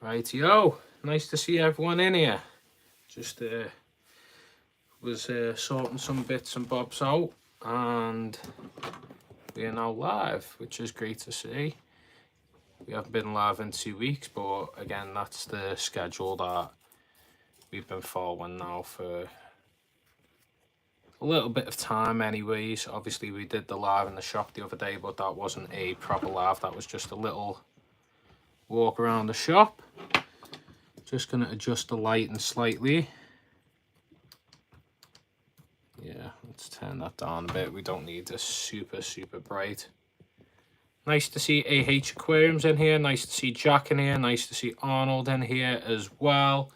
Rightio, nice to see everyone in here. Just was sorting some bits and bobs out, and we are now live, which is great to see. We haven't been live in 2 weeks, but again, that's the schedule that we've been following now for a little bit of time anyways. Obviously, we did the live in the shop the other day, but that wasn't a proper live. That was just a little walk around the shop. Just going to adjust the lighting slightly. Yeah, let's turn that down a bit. We don't need this super bright. Nice to see AH Aquariums in here. Nice to see Jack in here. Nice to see Arnold in here as well.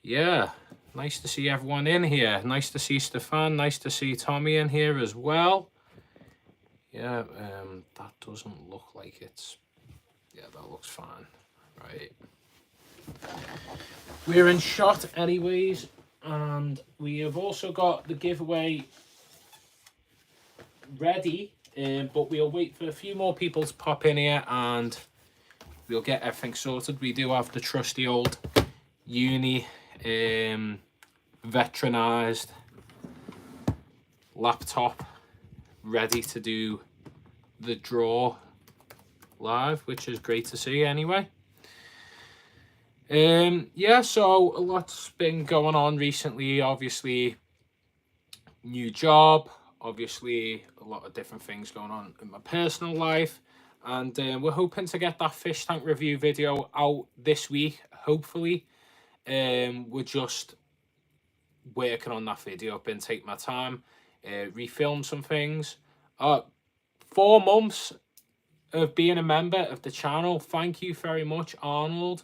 Yeah, nice to see everyone in here. Nice to see Stefan. Nice to see Tommy in here as well. Yeah, that doesn't look like it's... Yeah, that looks fine. Right. We're in shot anyways. And we have also got the giveaway ready. But we'll wait for a few more people to pop in here and we'll get everything sorted. We do have the trusty old uni veteranized laptop ready to do the draw live, which is great to see anyway. Yeah, so a lot's been going on recently. Obviously, new job, obviously a lot of different things going on in my personal life, and we're hoping to get that fish tank review video out this week, hopefully. We're just working on that video. I've been taking my time, refilm some things. 4 months of being a member of the channel. Thank you very much, Arnold.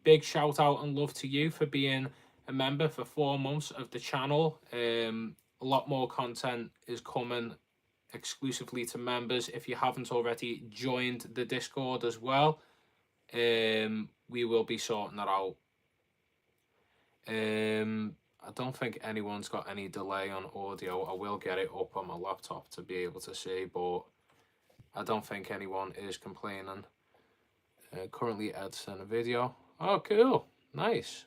Big shout out and love to you for being a member for 4 months of the channel. A lot more content is coming exclusively to members. If you haven't already joined the Discord as well, we will be sorting that out. I don't think anyone's got any delay on audio. I will get it up on my laptop to be able to see, but I don't think anyone is complaining. Currently editing a video. Oh, cool. Nice.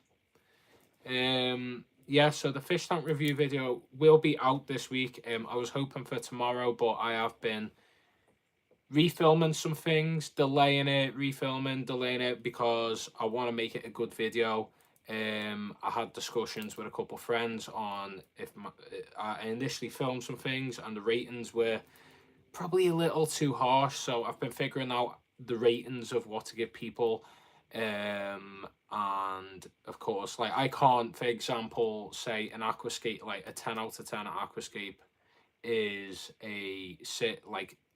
Yeah, so the fish tank review video will be out this week. I was hoping for tomorrow, but I have been refilming some things, delaying it because I want to make it a good video. I had discussions with a couple of friends on if I initially filmed some things and the ratings were probably a little too harsh, so I've been figuring out the ratings of what to give people. And of course, like, I can't, for example, say an aquascape, like a 10 out of 10 aquascape is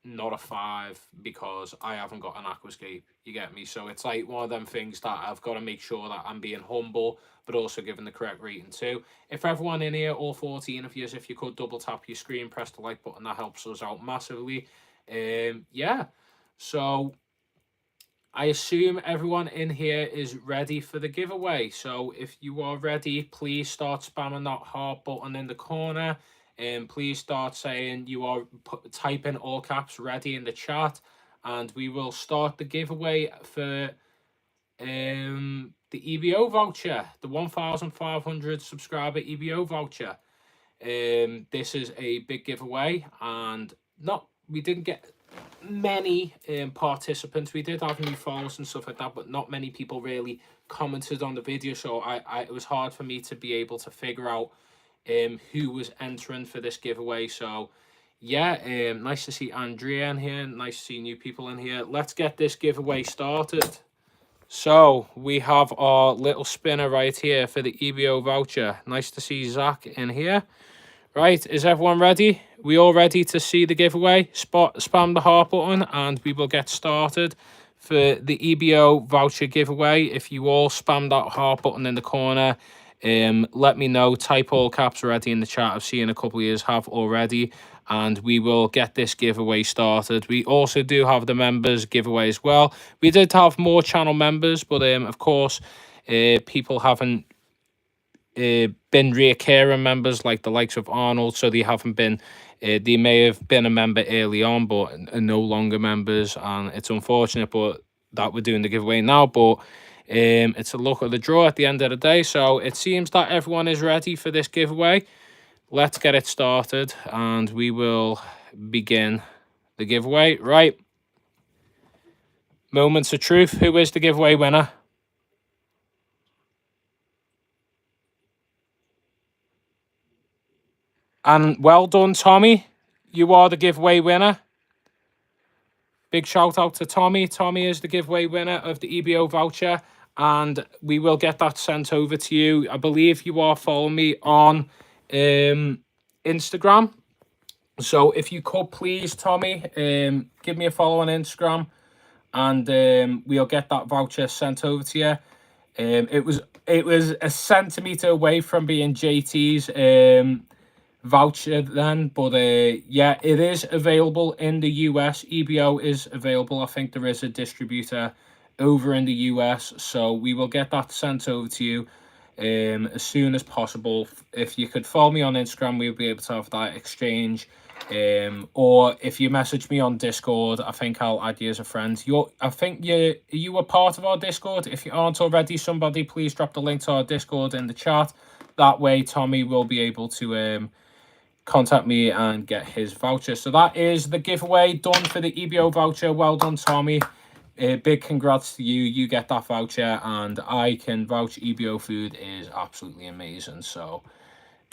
not a 5 because I haven't got an aquascape, you get me? So it's like one of them things that I've got to make sure that I'm being humble but also giving the correct rating too. If everyone in here, all 14 of you, if you could double tap your screen, press the like button, that helps us out massively. Yeah, so I assume everyone in here is ready for the giveaway. So if you are ready, please start spamming that heart button in the corner. And please start saying you are typing all caps ready in the chat. And we will start the giveaway for the EBO voucher, the 1,500 subscriber EBO voucher. This is a big giveaway, and we didn't get many participants. We did have new followers and stuff like that, but not many people really commented on the video, so it was hard for me to be able to figure out who was entering for this giveaway. So yeah, nice to see Andrea in here, nice to see new people in here. Let's get this giveaway started. So we have our little spinner right here for the EBO voucher. Nice to see Zach in here. Right, is everyone ready? We all ready to see the giveaway? Spam the heart button and we will get started for the EBO voucher giveaway. If you all spam that heart button in the corner, let me know. Type all caps ready in the chat. I've seen a couple of you have already, and we will get this giveaway started. We also do have the members giveaway as well. We did have more channel members, but of course, people haven't been reoccurring members like the likes of Arnold, so they haven't been they may have been a member early on but are no longer members, and it's unfortunate, but that we're doing the giveaway now, but it's a look at the draw at the end of the day. So it seems that everyone is ready for this giveaway. Let's get it started and we will begin the giveaway. Right. Moments of truth. Who is the giveaway winner? And well done, Tommy. You are the giveaway winner. Big shout out to Tommy. Tommy is the giveaway winner of the EBO voucher, and we will get that sent over to you. I believe you are following me on Instagram. So if you could please, Tommy, give me a follow on Instagram, and we'll get that voucher sent over to you. It was a centimeter away from being JT's voucher then, but yeah, it is available in the US. EBO is available. I think there is a distributor over in the US, so we will get that sent over to you as soon as possible. If you could follow me on Instagram, we'll be able to have that exchange. Or if you message me on Discord, I think I'll add you as a friend. I think you were part of our Discord. If you aren't already, somebody please drop the link to our Discord in the chat. That way Tommy will be able to contact me and get his voucher. So that is the giveaway done for the EBO voucher. Well done, Tommy. Big congrats to you. You get that voucher, and I can vouch EBO food is absolutely amazing. So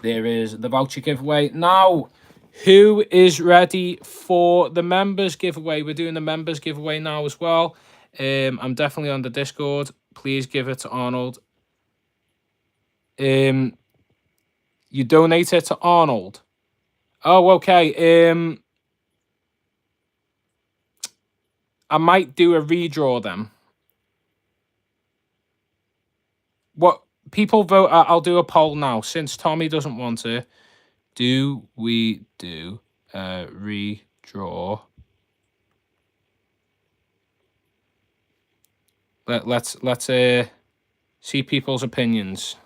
there is the voucher giveaway. Now, who is ready for the members giveaway? We're doing the members giveaway now as well. I'm definitely on the Discord. Please give it to Arnold. You donate it to Arnold. Oh, okay. I might do a redraw then. What people vote? I'll do a poll now. Since Tommy doesn't want to, do we do a redraw? Let's see people's opinions.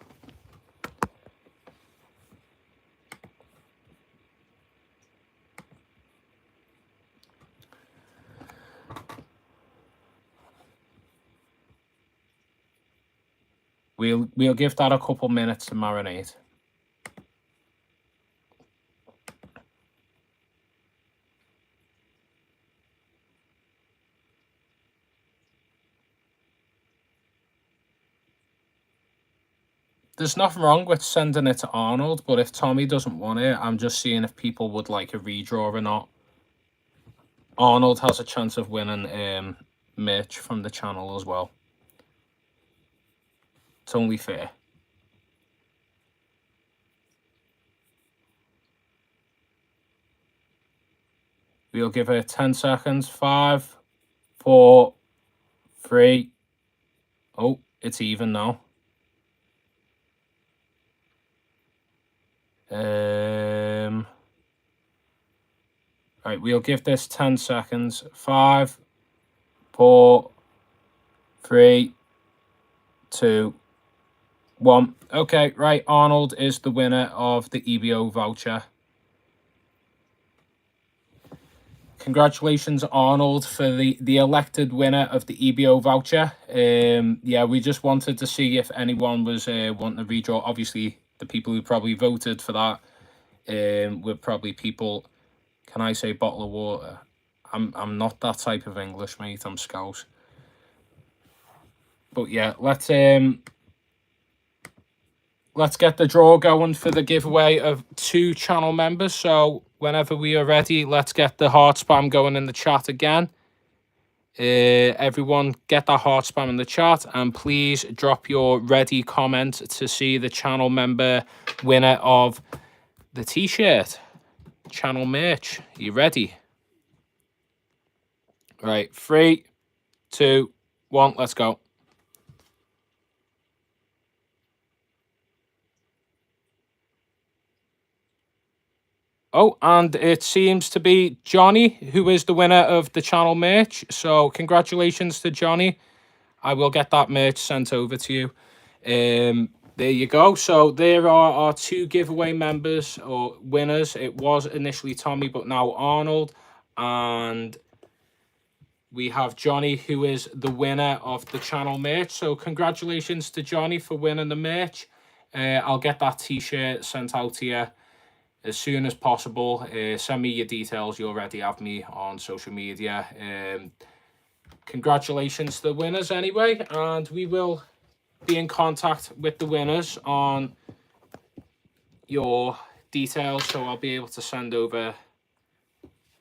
We'll give that a couple minutes to marinate. There's nothing wrong with sending it to Arnold, but if Tommy doesn't want it, I'm just seeing if people would like a redraw or not. Arnold has a chance of winning merch from the channel as well. It's only fair. We'll give it 10 seconds. 5, 4, 3. Oh, it's even now. Right, we'll give this 10 seconds. 5, 4, 3, 2, 1. Okay, right. Arnold is the winner of the EBO voucher. Congratulations, Arnold, for the elected winner of the EBO voucher. Yeah, we just wanted to see if anyone was wanting to redraw. Obviously, the people who probably voted for that were probably people. Can I say bottle of water? I'm not that type of English, mate. I'm Scouse. But yeah, let's get the draw going for the giveaway of 2 channel members. So whenever we are ready, let's get the heart spam going in the chat again. Everyone get that heart spam in the chat, and please drop your ready comment to see the channel member winner of the t-shirt channel merch. You ready? Right, 3, 2, 1, let's go. Oh, and it seems to be Johnny who is the winner of the channel merch. So congratulations to Johnny. I will get that merch sent over to you. There you go. So there are our 2 giveaway members or winners. It was initially Tommy, but now Arnold. And we have Johnny, who is the winner of the channel merch. So congratulations to Johnny for winning the merch. I'll get that t-shirt sent out to you as soon as possible. Send me your details. You already have me on social media. Congratulations to the winners anyway, and we will be in contact with the winners on your details, so I'll be able to send over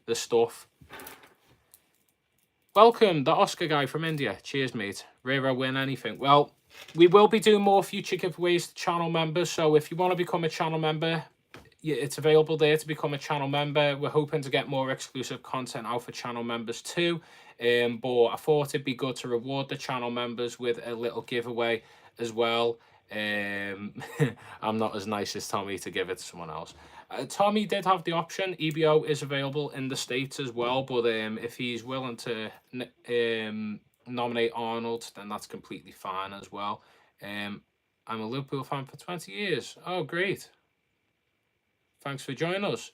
the stuff. Welcome, the Oscar guy from India. Cheers, mate. Rare win anything. Well, we will be doing more future giveaways to channel members, so if you want to become a channel member, it's available there to become a channel member. We're hoping to get more exclusive content out for channel members too, but I thought it'd be good to reward the channel members with a little giveaway as well. I'm not as nice as Tommy to give it to someone else. Tommy did have the option. EBO is available in the States as well, but if he's willing to nominate Arnold, then that's completely fine as well. I'm a Liverpool fan for 20 years. Oh, great. Thanks for joining us.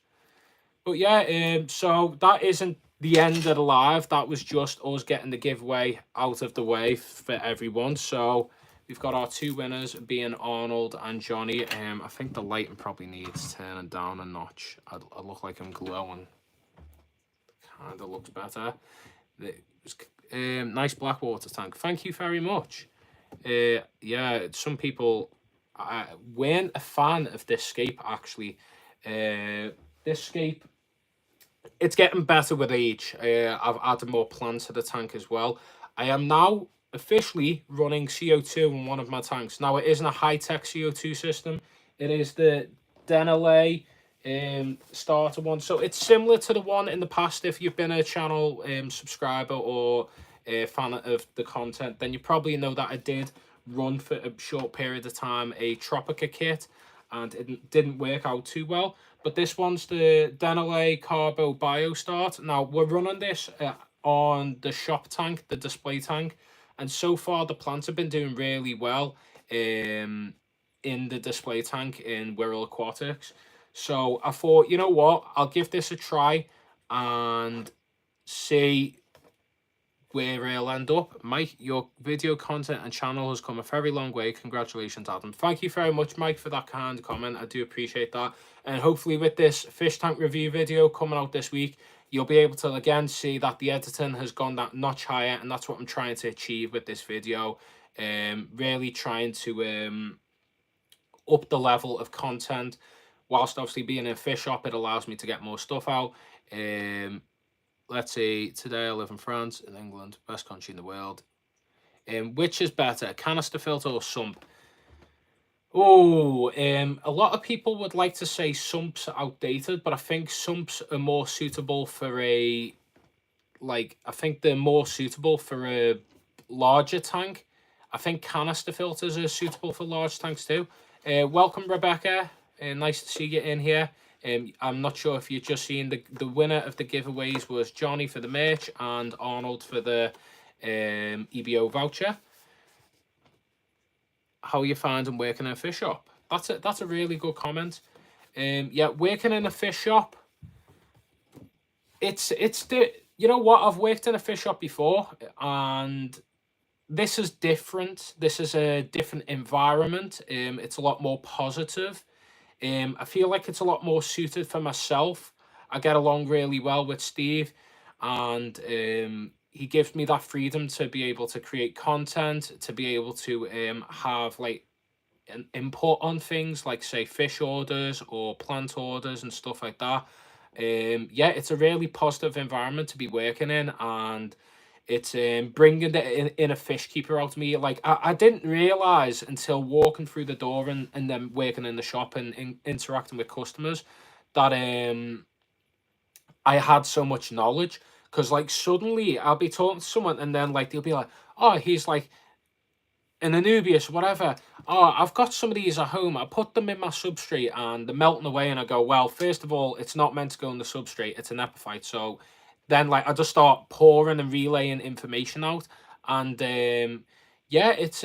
But yeah, so that isn't the end of the live. That was just us getting the giveaway out of the way for everyone. So we've got our two winners being Arnold and Johnny. I think the lighting probably needs turning down a notch. I look like I'm glowing. Kind of looks better. It was, nice Blackwater tank. Thank you very much. Yeah, some people weren't a fan of this scape actually. This scape, it's getting better with age. I've added more plants to the tank as well. I am now officially running CO2 in one of my tanks. Now, it isn't a high-tech CO2 system. It is the Denelay starter one. So it's similar to the one in the past. If you've been a channel subscriber or a fan of the content, then you probably know that I did run for a short period of time a Tropica kit, and it didn't work out too well. But this one's the Denelay Carbo BioStart. Now, we're running this on the shop tank, the display tank, and so far the plants have been doing really well in the display tank in Wirral Aquatics. So I thought, you know what, I'll give this a try and see where it'll end up. Mike, your video content and channel has come a very long way. Congratulations, Adam. Thank you very much, Mike, for that kind comment. I do appreciate that. And hopefully with this fish tank review video coming out this week, you'll be able to again see that the editing has gone that notch higher, and that's what I'm trying to achieve with this video. Really trying to up the level of content. Whilst obviously being in a fish shop, it allows me to get more stuff out. Let's see, today I live in France, in England, best country in the world. Which is better, canister filter or sump? Oh, a lot of people would like to say sumps are outdated, but I think sumps are more suitable for I think they're more suitable for a larger tank. I think canister filters are suitable for large tanks too. Welcome, Rebecca. Nice to see you in here. I'm not sure if you've just seen the winner of the giveaways was Johnny for the merch and Arnold for the EBO voucher. How are you finding working in a fish shop? That's a really good comment. Yeah, working in a fish shop. It's the, you know what, I've worked in a fish shop before, and this is different. This is a different environment. It's a lot more positive. I feel like it's a lot more suited for myself. I get along really well with Steve, and he gives me that freedom to be able to create content, to be able to have like an input on things like, say, fish orders or plant orders and stuff like that. Yeah, it's a really positive environment to be working in, and it's bringing the inner fish keeper out of me. Like, I didn't realize until walking through the door and then working in the shop and interacting with customers that I had so much knowledge. Because like suddenly I'll be talking to someone and then like they'll be like, oh, he's like an Anubias, whatever. Oh, I've got some of these at home. I put them in my substrate and they're melting away. And I go, well, first of all, it's not meant to go in the substrate. It's an epiphyte. So then like I just start pouring and relaying information out. And yeah, it's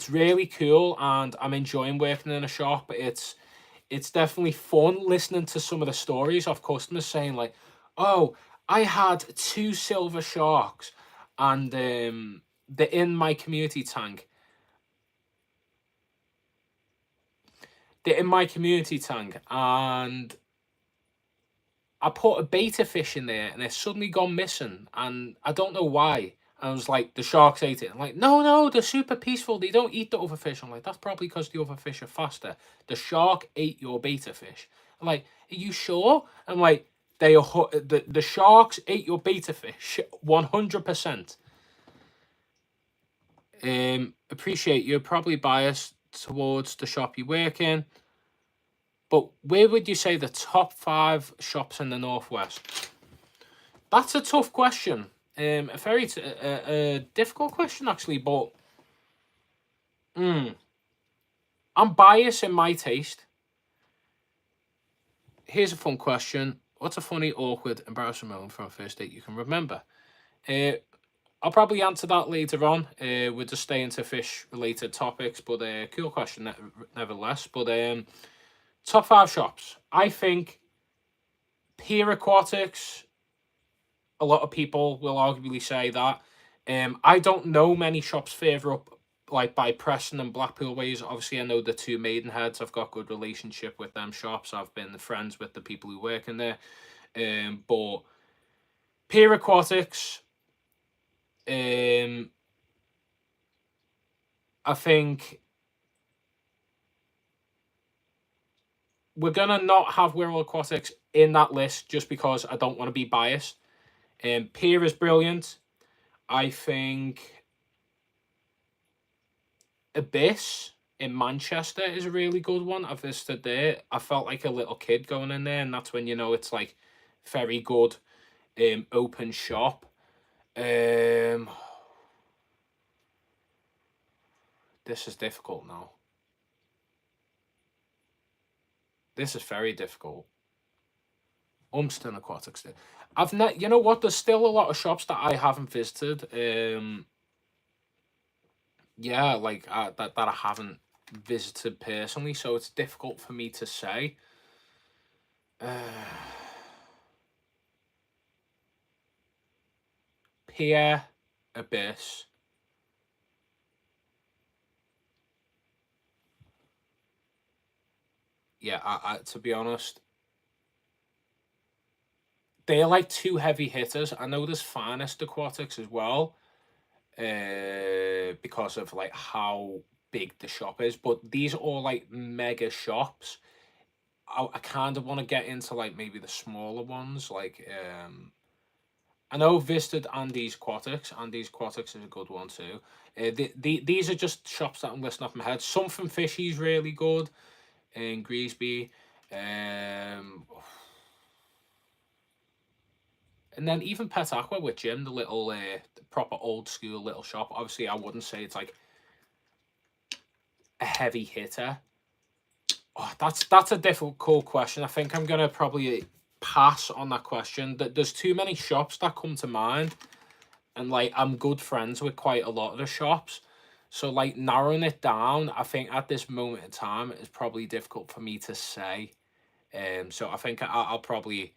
really cool, and I'm enjoying working in a shop. It's definitely fun listening to some of the stories of customers saying like, oh, I had 2 silver sharks, and they're in my community tank. They're in my community tank, and I put a beta fish in there, and it's suddenly gone missing, and I don't know why. I was like, the sharks ate it. I'm like, no, no, they're super peaceful. They don't eat the other fish. I'm like, that's probably because the other fish are faster. The shark ate your beta fish. I'm like, are you sure? I'm like, the sharks ate your beta fish 100%. Appreciate you're probably biased towards the shop you work in, but where would you say the top 5 shops in the Northwest? That's a tough question. A very a difficult question actually, but I'm biased in my taste. Here's a fun question: what's a funny, awkward, embarrassing moment from a first date you can remember? I'll probably answer that later on. We're just staying to fish related topics, but cool question nevertheless. But top 5 shops. I think Pier Aquatics. A lot of people will arguably say that. I don't know many shops further up, like by Preston and Blackpool ways. Obviously, I know the 2 Maidenheads. I've got good relationship with them shops. I've been friends with the people who work in there. But Pier Aquatics, I think we're gonna not have Wirral Aquatics in that list just because I don't want to be biased. Pier is brilliant. I think Abyss in Manchester is a really good one. I've visited there. I felt like a little kid going in there, and that's when you know it's like very good open shop. This is difficult now. This is very difficult. Umston Aquatics. You know what? There's still a lot of shops that I haven't visited. Yeah, like that I haven't visited personally, so it's difficult for me to say. Pier, Abyss. Yeah, I to be honest, they're like 2 heavy hitters. I know there's Finest Aquatics as well, because of like how big the shop is, but these are all like mega shops. I kind of want to get into like maybe the smaller ones, like I know visited Andy's Aquatics. Andy's Aquatics is a good one too. These are just shops that I'm listing off my head. Something Fishy's really good in Greasby. And then even Pet Aqua with Jim, the little proper old school little shop. Obviously, I wouldn't say it's like a heavy hitter. Oh, that's a difficult question. I think I'm gonna probably pass on that question. There's too many shops that come to mind, and like I'm good friends with quite a lot of the shops. So like narrowing it down, I think at this moment in time it's probably difficult for me to say. So I think I'll probably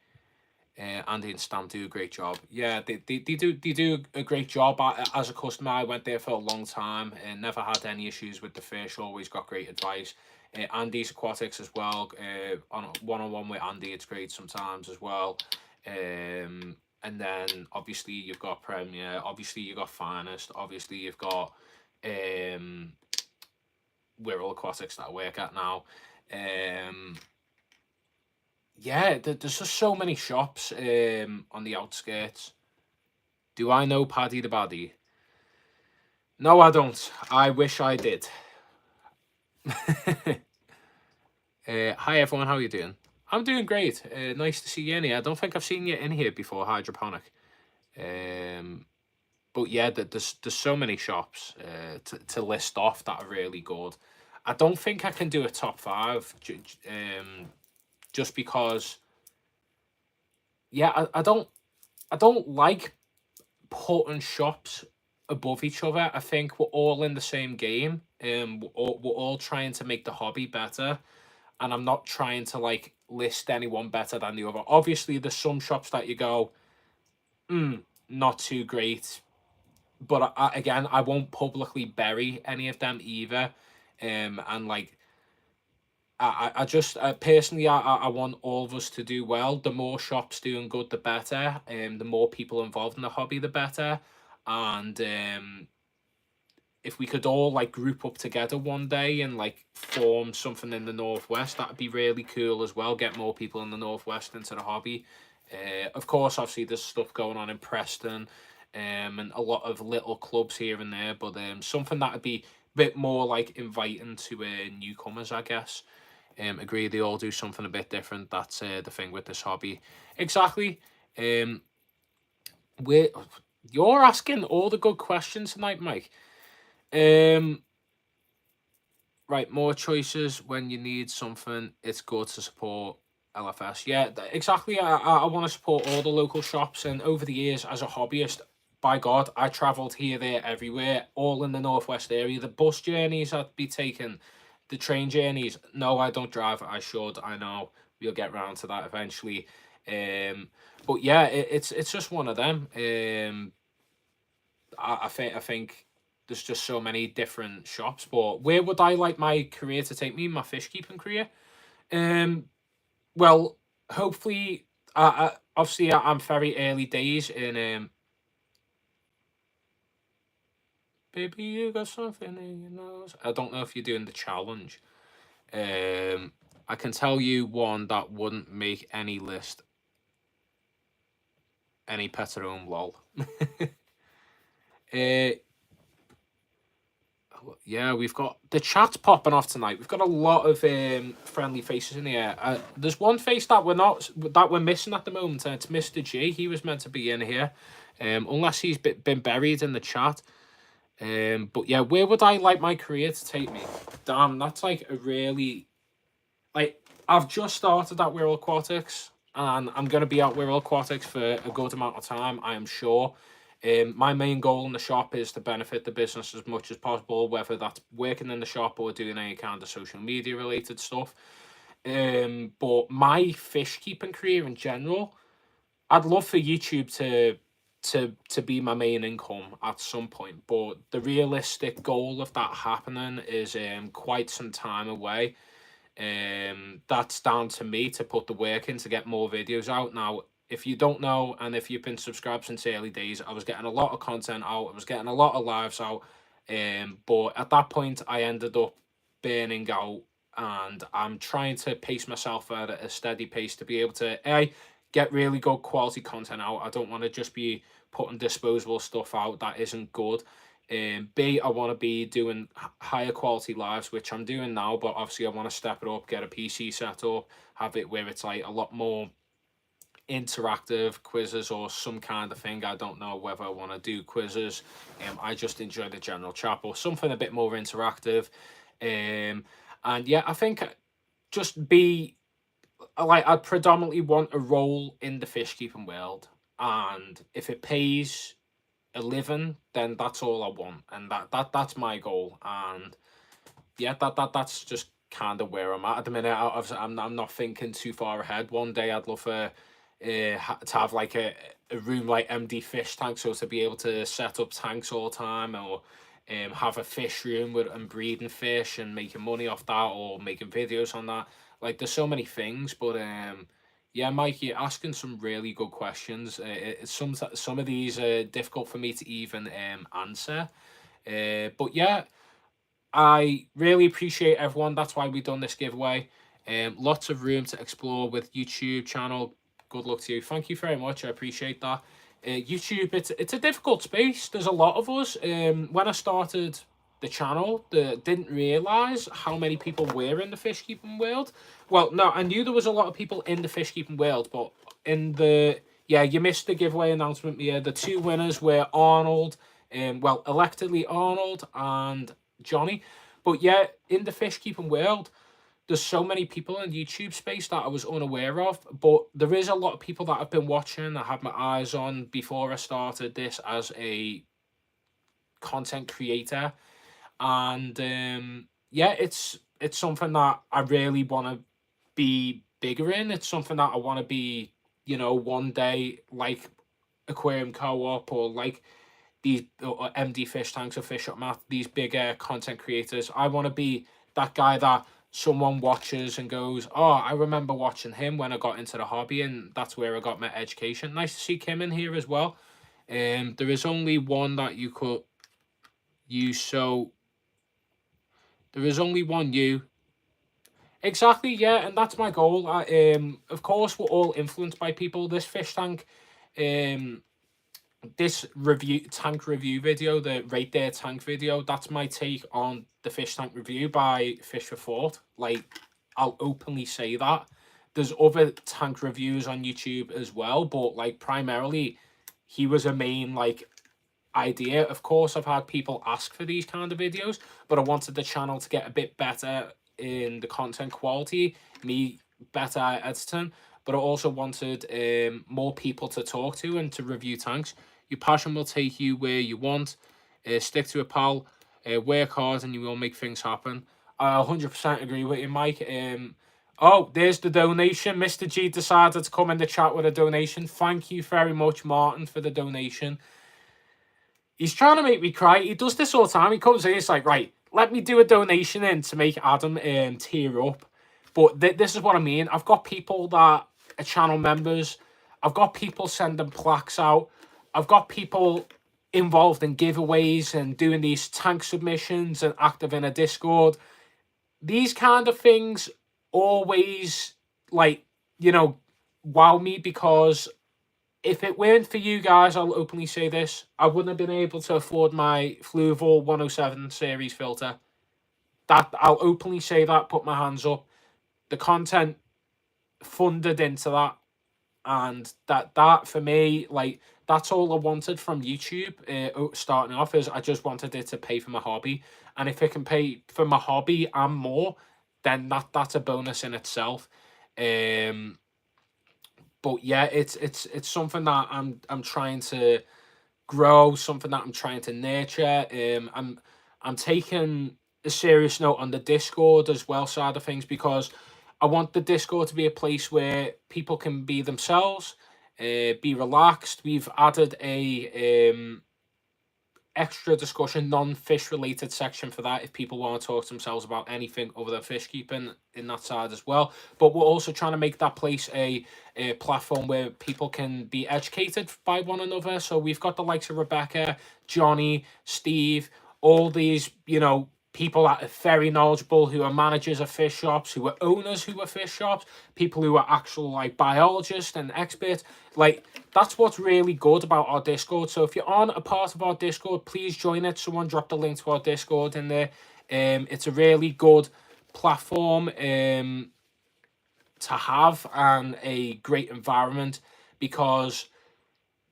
Andy and Stam do a great job. Yeah, they do a great job. As a customer, I went there for a long time and never had any issues with the fish. Always got great advice. Andy's Aquatics as well. On one with Andy, it's great sometimes as well. And then obviously you've got Premier. Obviously you've got Finest. Obviously you've got Wirral Aquatics that I work at now. Yeah, there's just so many shops on the outskirts. Do I know Paddy the Baddy? No, I don't. I wish I did. Hi everyone, how are you doing? I'm doing great. Nice to see you in here. I don't think I've seen you in here before, Hydroponic. But yeah, there's so many shops to list off that are really good. I don't think I can do a top 5 just because yeah, I don't like putting shops above each other. I think we're all in the same game. We're all trying to make the hobby better, and I'm not trying to like list anyone better than the other. Obviously, there's some shops that you go, not too great. But again, I won't publicly bury any of them either. And like I just personally, I want all of us to do well. The more shops doing good, the better. The more people involved in the hobby, the better. And if we could all like group up together one day and like form something in the Northwest, that'd be really cool as well. Get more people in the Northwest into the hobby. Of course, obviously there's stuff going on in Preston, and a lot of little clubs here and there, but something that'd be a bit more like inviting to newcomers, I guess. Agree, they all do something a bit different. That's the thing with this hobby. Exactly. We're You're asking all the good questions tonight, Mike. Um, right, more choices when you need something. It's good to support LFS. Yeah, exactly. I want to support all the local shops, and over the years, as a hobbyist, by God, I travelled here, there, everywhere, all in the Northwest area. The bus journeys I'd be taking, the train journeys. No, I don't drive. I should. I know. We'll get round to that eventually. But yeah, it's just one of them. I think there's just so many different shops. But where would I like my career to take me? My fish keeping career. Um, well, hopefully, obviously, I'm very early days in. Baby, you got something in your nose. I don't know if you're doing the challenge. I can tell you one that wouldn't make any list. Any Petterome lol. uh, Yeah, we've got the chat popping off tonight. We've got a lot of friendly faces in here. There's one face that we're missing at the moment, and it's Mr. G. He was meant to be in here, unless he's been buried in the chat. But yeah, where would I like my career to take me? Damn, that's like a really like I've just started at Wirral Aquatics, and I'm gonna be at Wirral Aquatics for a good amount of time, I am sure. My main goal in the shop is to benefit the business as much as possible, whether that's working in the shop or doing any kind of social media related stuff. But my fish keeping career in general, I'd love for YouTube to be my main income at some point. But the realistic goal of that happening is quite some time away. That's down to me to put the work in to get more videos out. Now, if you don't know, and if you've been subscribed since early days, I was getting a lot of content out. I was getting a lot of lives out. But at that point, I ended up burning out, and I'm trying to pace myself at a steady pace to be able to get really good quality content out. I don't want to just be putting disposable stuff out that isn't good. B, I want to be doing higher quality lives, which I'm doing now, but obviously I want to step it up, get a PC set up, have it where it's like a lot more interactive quizzes or some kind of thing. I don't know whether I want to do quizzes. I just enjoy the general chat, or something a bit more interactive. And yeah, I think just be like I predominantly want a role in the fish keeping world, and if it pays a living, then that's all I want, and that's my goal. And yeah, that's just kind of where I'm at the minute. I'm not thinking too far ahead. One day I'd love to have like a room like MD Fish Tank, so to be able to set up tanks all the time, or have a fish room with and breeding fish and making money off that, or making videos on that. Like there's so many things, but yeah, Mike, you're asking some really good questions. Some of these are difficult for me to even answer. But yeah, I really appreciate everyone. That's why we've done this giveaway. Lots of room to explore with YouTube channel. Good luck to you. Thank you very much. I appreciate that. YouTube, it's a difficult space. There's a lot of us. When I started the channel, didn't realize how many people were in the fish keeping world. Well, no, I knew there was a lot of people in the fish keeping world, but in the yeah, you missed the giveaway announcement. Yeah, the two winners were Arnold, well, electedly Arnold and Johnny. But yeah, in the fish keeping world, there's so many people in YouTube space that I was unaware of. But there is a lot of people that I've been watching. I had my eyes on before I started this as a content creator, and yeah, it's something that I really want to be bigger in. It's something that I want to be, one day like Aquarium Co-op or like these or MD Fish Tanks or Fish Up Math, these bigger content creators. I want to be that guy that someone watches and goes, oh, I remember watching him when I got into the hobby, and that's where I got my education. Nice to see Kim in here as well. There is only one that you could use, so there is only one you. Exactly, yeah, and that's my goal. Of course, we're all influenced by people. This fish tank, um, this tank review video, the Rate Their Tank video, that's my take on the fish tank review by Fish for Thought. Like, I'll openly say that. There's other tank reviews on YouTube as well, but like primarily, he was a main like idea. Of course, I've had people ask for these kind of videos, but I wanted the channel to get a bit better in the content quality, me better at editing, but I also wanted more people to talk to and to review tanks. Your passion will take you where you want. Stick to it, pal. Work hard and you will make things happen. I 100% agree with you, Mike. Oh, there's the donation. Mr. G decided to come in the chat with a donation. Thank you very much, Martin, for the donation. He's trying to make me cry. He does this all the time. He comes in, it's like, right, let me do a donation in to make Adam tear up. But this is what I mean. I've got people that are channel members. I've got people sending plaques out. I've got people involved in giveaways and doing these tank submissions and active in a Discord. These kind of things always, like, you know, wow me, because if it weren't for you guys, I'll openly say this, I wouldn't have been able to afford my Fluval 107 series filter. That, I'll openly say that, put my hands up. The content funded into that, and that for me, like, that's all I wanted from YouTube starting off, is I just wanted it to pay for my hobby. And if it can pay for my hobby and more, then that's a bonus in itself. But yeah, it's something that I'm trying to grow, something that I'm trying to nurture. I'm taking a serious note on the Discord as well side of things, because I want the Discord to be a place where people can be themselves, be relaxed. We've added a extra discussion, non-fish related section for that if people want to talk to themselves about anything other than fish keeping in that side as well. But we're also trying to make that place a platform where people can be educated by one another. So we've got the likes of Rebecca, Johnny, Steve, all these, you know, people that are very knowledgeable, who are managers of fish shops, who are owners who are fish shops, people who are actual like biologists and experts. Like, that's what's really good about our Discord. So if you're on a part of our Discord, please join it. Someone dropped a link to our Discord in there. It's a really good platform to have, and a great environment, because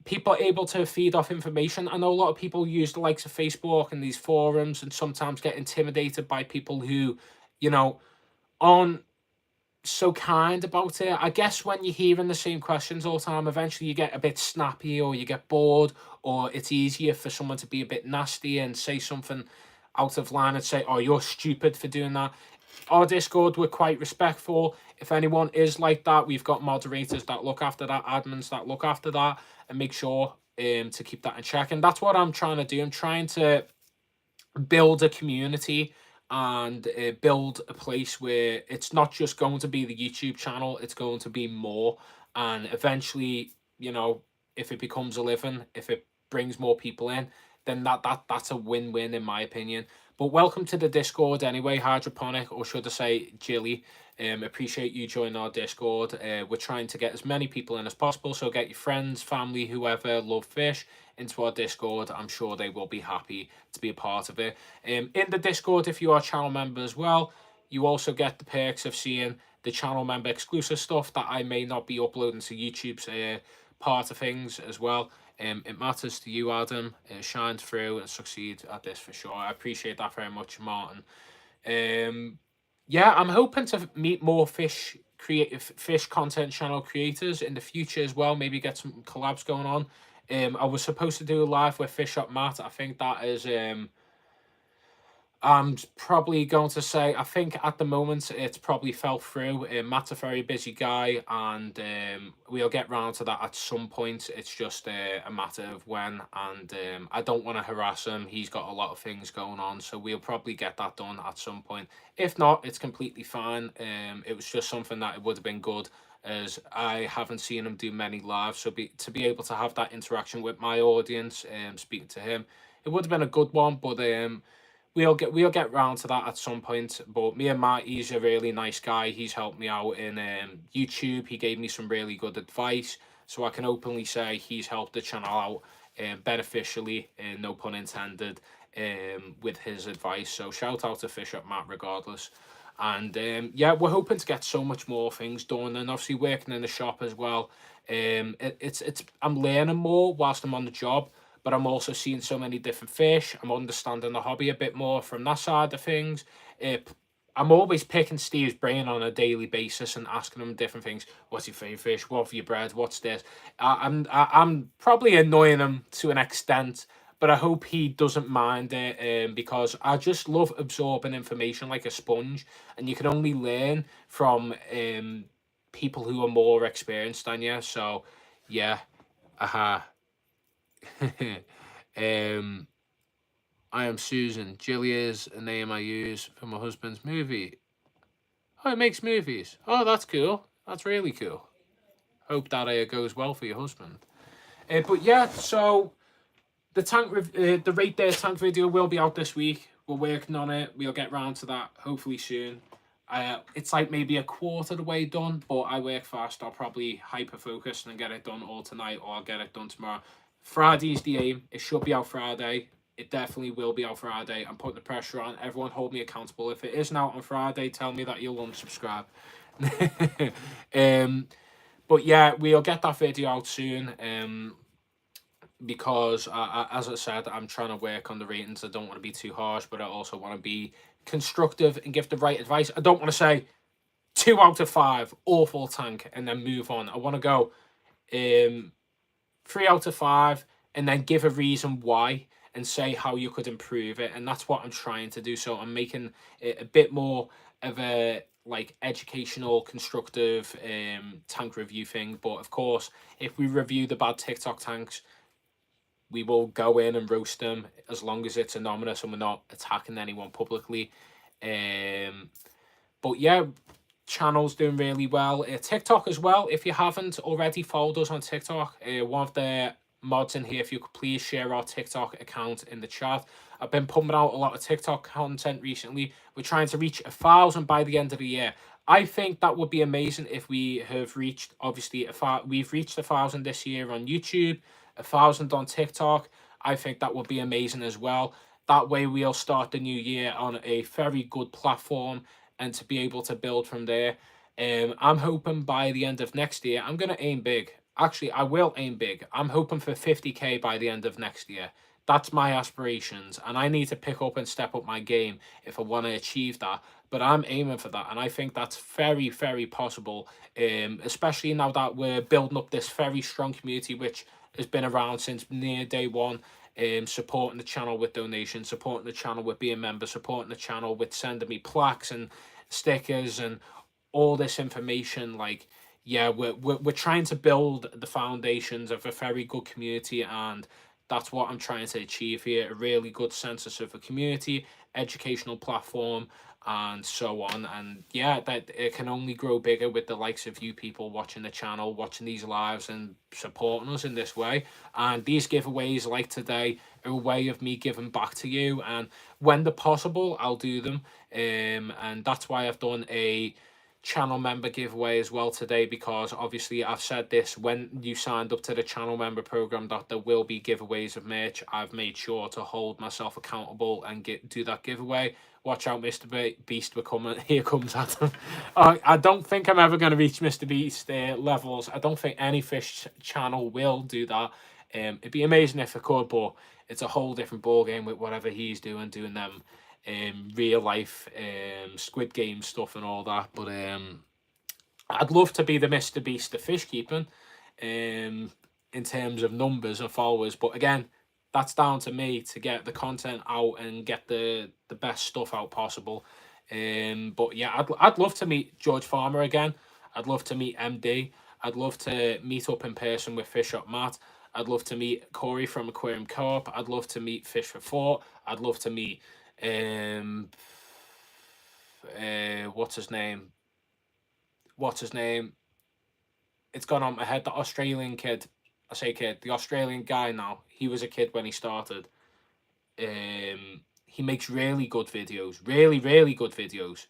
people are able to feed off information. I know a lot of people use the likes of Facebook and these forums and sometimes get intimidated by people who, you know, aren't so kind about it. I guess when you're hearing the same questions all the time, eventually you get a bit snappy, or you get bored, or it's easier for someone to be a bit nasty and say something out of line and say, oh, you're stupid for doing that. Our Discord, we're quite respectful. If anyone is like that, we've got moderators that look after that, admins that look after that, and make sure to keep that in check. And that's what I'm trying to do. I'm trying to build a community and build a place where it's not just going to be the YouTube channel, it's going to be more. And eventually, you know, if it becomes a living, if it brings more people in, then that's a win-win in my opinion. But welcome to the Discord anyway, Hydroponic, or should I say Jilly. Appreciate you joining our Discord. We're trying to get as many people in as possible, so get your friends, family, whoever love fish into our Discord. I'm sure they will be happy to be a part of it. In the Discord, if you are a channel member as well, you also get the perks of seeing the channel member exclusive stuff that I may not be uploading to YouTube's part of things as well. It matters to you, Adam. Shine through and succeed at this for sure. I appreciate that very much, Martin. Yeah, I'm hoping to meet more fish content channel creators in the future as well. Maybe get some collabs going on. I was supposed to do a live with Fish Up Matt. I think that is I'm probably going to say, I think at the moment it's probably fell through. Matt's a very busy guy, and we'll get round to that at some point. It's just a matter of when, and I don't want to harass him. He's got a lot of things going on, so we'll probably get that done at some point. If not, it's completely fine. It was just something that it would have been good, as I haven't seen him do many lives, so to be able to have that interaction with my audience, speaking to him, it would have been a good one, but we'll get round to that at some point. But me and Matt, he's a really nice guy. He's helped me out in YouTube. He gave me some really good advice, so I can openly say he's helped the channel out beneficially, no pun intended, with his advice. So shout out to Fish Up Matt regardless. And yeah, we're hoping to get so much more things done, and obviously working in the shop as well. It's I'm learning more whilst I'm on the job, but I'm also seeing so many different fish. I'm understanding the hobby a bit more from that side of things. I'm always picking Steve's brain on a daily basis and asking him different things. What's your favourite fish? What have you bred? What's this? I'm probably annoying him to an extent, but I hope he doesn't mind it, because I just love absorbing information like a sponge, and you can only learn from people who are more experienced than you. So, yeah, aha. um, I am Susan. Jilly is a name I use for my husband's movie. Oh, it makes movies. Oh, that's cool. That's really cool. Hope that goes well for your husband. But yeah, so the rate there tank video will be out this week. We're working on it. We'll get round to that hopefully soon. It's like maybe a quarter of the way done, but I work fast. I'll probably hyper focus and get it done all tonight, or I'll get it done tomorrow. Friday's the aim. It should be out Friday. It definitely will be out Friday. I'm putting the pressure on. Everyone hold me accountable. If it isn't out on Friday, tell me that you'll unsubscribe. But yeah, we'll get that video out soon. Because as I said, I'm trying to work on the ratings. I don't want to be too harsh, but I also want to be constructive and give the right advice. I don't want to say 2 out of 5, awful tank, and then move on. I want to go 3 out of 5, and then give a reason why and say how you could improve it. And that's what I'm trying to do. So I'm making it a bit more of a like educational, constructive tank review thing. But of course, if we review the bad TikTok tanks, we will go in and roast them as long as it's anonymous and we're not attacking anyone publicly. But yeah, channel's doing really well. TikTok as well. If you haven't already followed us on TikTok, one of the mods in here, if you could please share our TikTok account in the chat. I've been pumping out a lot of TikTok content recently. We're trying to reach 1,000 by the end of the year. I think that would be amazing if we have reached, obviously, we've reached 1,000 this year on YouTube, 1,000 on TikTok. I think that would be amazing as well. That way we'll start the new year on a very good platform, and to be able to build from there. I'm hoping by the end of next year, I'm going to aim big. Actually, I will aim big. I'm hoping for 50k by the end of next year. That's my aspirations, and I need to pick up and step up my game if I want to achieve that. But I'm aiming for that, and I think that's very, very possible, especially now that we're building up this very strong community, which has been around since near day one, supporting the channel with donations, supporting the channel with being members, supporting the channel with sending me plaques and stickers and all this information. Like, yeah, we're trying to build the foundations of a very good community, and that's what I'm trying to achieve here. A really good census of a community, educational platform, and so on. And yeah, that it can only grow bigger with the likes of you people watching the channel, watching these lives and supporting us in this way. And these giveaways like today are a way of me giving back to you, and when they're possible, I'll do them. And that's why I've done a channel member giveaway as well today, because obviously I've said this when you signed up to the channel member program that there will be giveaways of merch. I've made sure to hold myself accountable and do that giveaway. Watch out, Mr. Beast, we're coming. Here comes Adam. I don't think I'm ever going to reach Mr. Beast levels. I don't think any fish channel will do that. It'd be amazing if it could, but it's a whole different ball game with whatever he's doing them real life Squid Game stuff and all that. But I'd love to be the Mr. Beast of fish keeping in terms of numbers and followers. But again, that's down to me to get the content out and get the best stuff out possible. But yeah, I'd love to meet George Farmer again. I'd love to meet MD. I'd love to meet up in person with Fish Up Matt. I'd love to meet Corey from Aquarium Co-op. I'd love to meet Fish for Thought. I'd love to meet what's his name? What's his name? It's gone on my head. The Australian kid. I say kid. The Australian guy now. He was a kid when he started. He makes really good videos. Really, really good videos.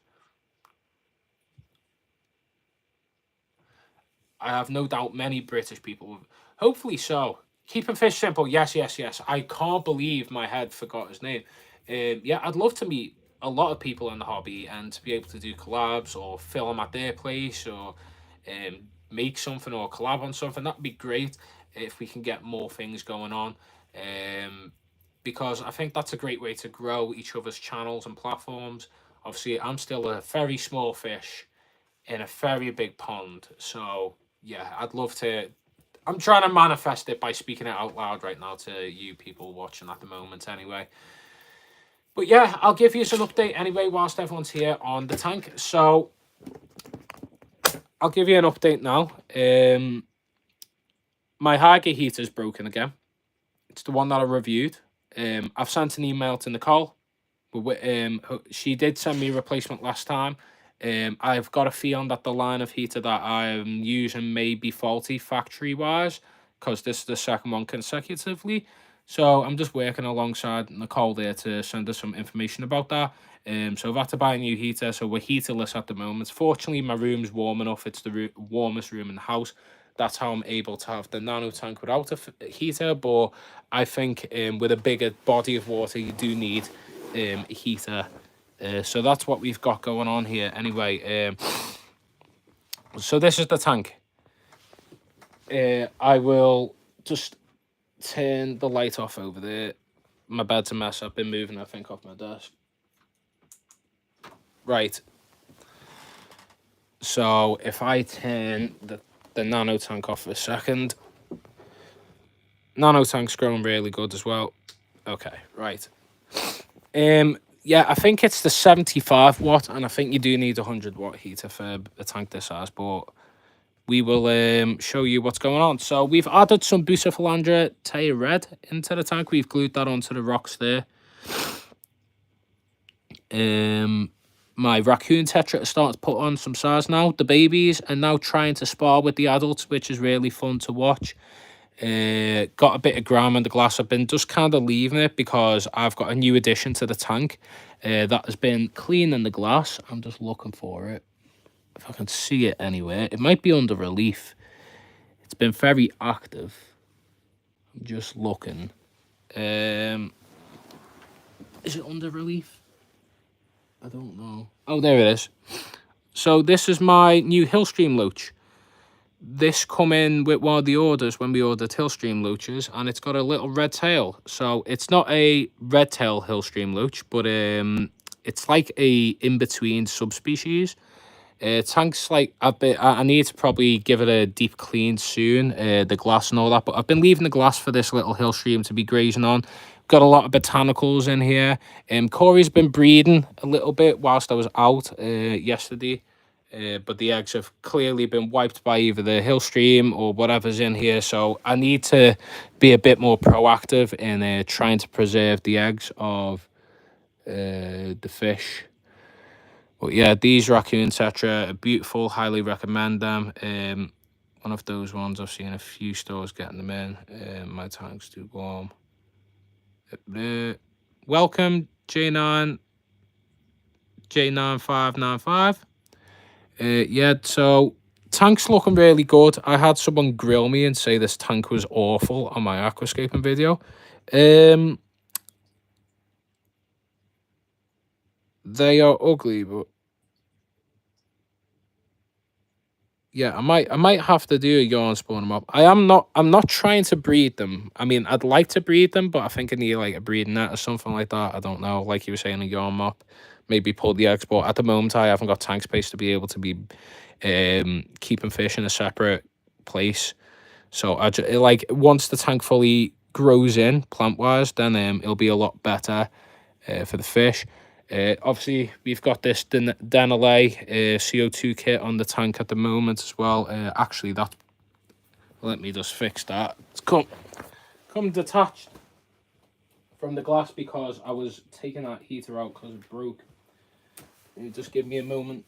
I have no doubt many British people. Hopefully so. Keeping fish simple. Yes, yes, yes. I can't believe my head forgot his name. Yeah, I'd love to meet a lot of people in the hobby and to be able to do collabs or film at their place or make something or collab on something. That'd be great if we can get more things going on. Because I think that's a great way to grow each other's channels and platforms. Obviously, I'm still a very small fish in a very big pond. So, yeah, I'd love to. I'm trying to manifest it by speaking it out loud right now to you people watching at the moment, anyway. But yeah, I'll give you an update anyway whilst everyone's here on the tank. So, I'll give you an update now. My Hager heater's broken again. It's the one that I reviewed. I've sent an email to Nicole. She did send me a replacement last time. I've got a feeling that the line of heater that I'm using may be faulty factory-wise, because this is the second one consecutively. So I'm just working alongside Nicole there to send us some information about that. So I've had to buy a new heater, so we're heaterless at the moment. Fortunately, my room's warm enough. It's the warmest room in the house. That's how I'm able to have the nano tank without a heater. But I think with a bigger body of water, you do need a heater. So that's what we've got going on here. Anyway, so this is the tank. I will just turn the light off over there. My bed's a mess. I've been moving, I think, off my desk. Right. So if I turn the nano tank off for a second. Nano tank's growing really good as well. Okay, right. Yeah, I think it's the 75 watt, and I think you do need a 100 watt heater for a tank this size, but we will show you what's going on. So we've added some Bucephalandra Teya Red into the tank. We've glued that onto the rocks there. My raccoon tetra is starting to put on some size now. The babies are now trying to spar with the adults, which is really fun to watch. Got a bit of gram in the glass. I've been just kind of leaving it because I've got a new addition to the tank that has been cleaning the glass. I'm just looking for it. If I can see it anywhere. It might be under relief. It's been very active. I'm just looking. Is it under relief? I don't know. Oh, there it is. So this is my new Hillstream Loach. This come in with one of the orders when we ordered Hillstream Loaches, and it's got a little red tail. So it's not a red tail Hillstream Loach, but it's like a in-between subspecies. Tank's like I need to probably give it a deep clean soon, the glass and all that, but I've been leaving the glass for this little Hillstream to be grazing on. Got a lot of botanicals in here. Corey's been breeding a little bit whilst I was out yesterday, but the eggs have clearly been wiped by either the Hillstream or whatever's in here, so I need to be a bit more proactive in trying to preserve the eggs of the fish. But yeah, these raccoon tetra are beautiful. Highly recommend them. One of those ones I've seen a few stores getting them in. My tank's too warm. Welcome, J9595. Yeah, so tank's looking really good. I had someone grill me and say this tank was awful on my aquascaping video. They are ugly, but yeah, I might have to do a yarn spawn them up. I'm not trying to breed them. I mean, I'd like to breed them, but I think I need like a breeding net or something like that. I don't know. Like you were saying, a yarn mop, maybe pull the eggs. But at the moment, I haven't got tank space to be able to be keeping fish in a separate place. So I just, like once the tank fully grows in plant-wise, then it'll be a lot better for the fish. Obviously, we've got this Denali CO2 kit on the tank at the moment as well. Actually, let me just fix that. It's come detached from the glass because I was taking that heater out because it broke. Just give me a moment.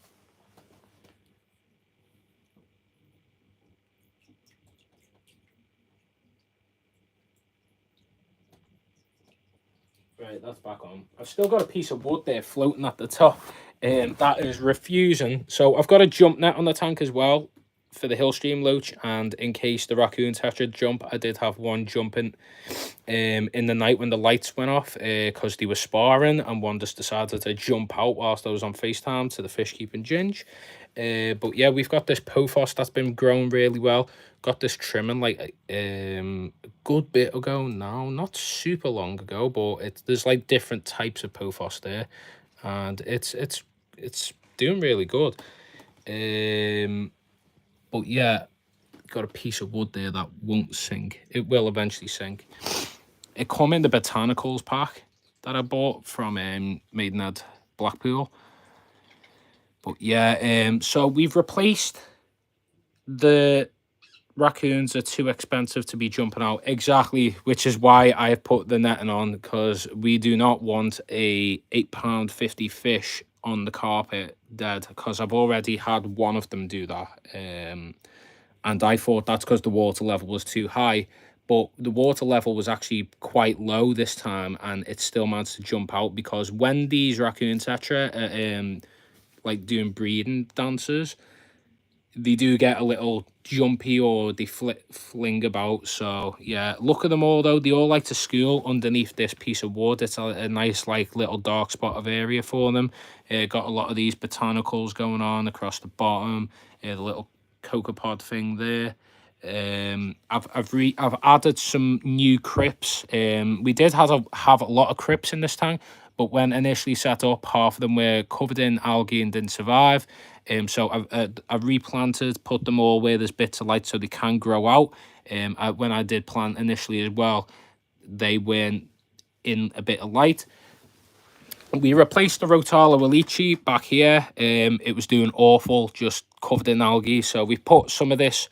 Right, that's back on. I've still got a piece of wood there floating at the top. That is refusing. So I've got a jump net on the tank as well for the Hillstream loach, and in case the raccoon tetra jump, I did have one jumping in the night when the lights went off because they were sparring, and one just decided to jump out whilst I was on FaceTime to the fish keeping ginge. But yeah, we've got this Pothos that's been growing really well. Got this trimming like a good bit ago now, not super long ago, but there's like different types of Pothos there, and it's doing really good. But yeah, got a piece of wood there that won't sink. It will eventually sink. It come in the botanicals pack that I bought from Maidenhead Blackpool. But yeah, so we've replaced the raccoons are too expensive to be jumping out, exactly, which is why I have put the netting on, because we do not want a £8.50 fish on the carpet dead, because I've already had one of them do that, and I thought that's because the water level was too high, but the water level was actually quite low this time, and it still managed to jump out, because when these raccoon tetra are like doing breeding dances, they do get a little jumpy, or they fling about. So yeah, look at them all though, they all like to school underneath this piece of wood. It's a nice like little dark spot of area for them. Got a lot of these botanicals going on across the bottom, the little cocopod thing there. I've added some new crypts. We did have a lot of crypts in this tank, but when initially set up, half of them were covered in algae and didn't survive. So I've replanted, put them all where there's bits of light so they can grow out. When I did plant initially as well, they weren't in a bit of light. We replaced the Rotala Walichi back here. It was doing awful, just covered in algae. So we put some of this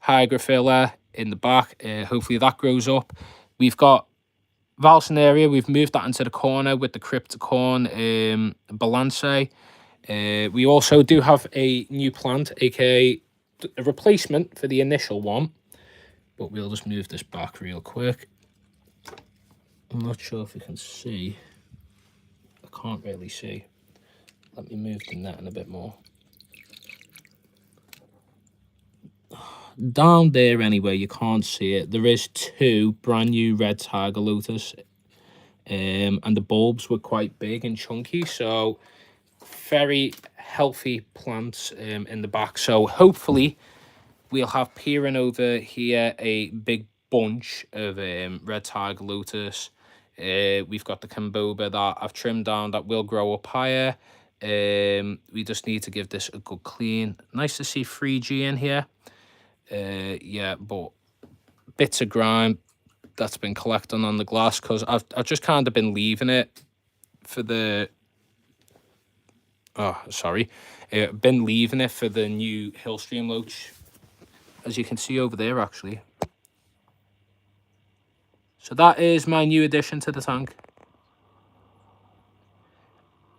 hygrophila in the back. Hopefully that grows up. We've got Valsinaria. We've moved that into the corner with the Cryptocorn Balance. We also do have a new plant, aka a replacement for the initial one. But we'll just move this back real quick. I'm not sure if you can see. I can't really see. Let me move the netting a bit more. Down there anyway, you can't see it. There is two brand new red tiger lotus. And the bulbs were quite big and chunky. So very healthy plants in the back. So hopefully we'll have peering over here a big bunch of red tiger lotus. We've got the Camboba that I've trimmed down that will grow up higher. We just need to give this a good clean. Nice to see 3G in here. Yeah, but bits of grime that's been collecting on the glass, because I've just kind of been leaving it for the been leaving it for the new Hillstream loach, as you can see over there actually. So that is my new addition to the tank.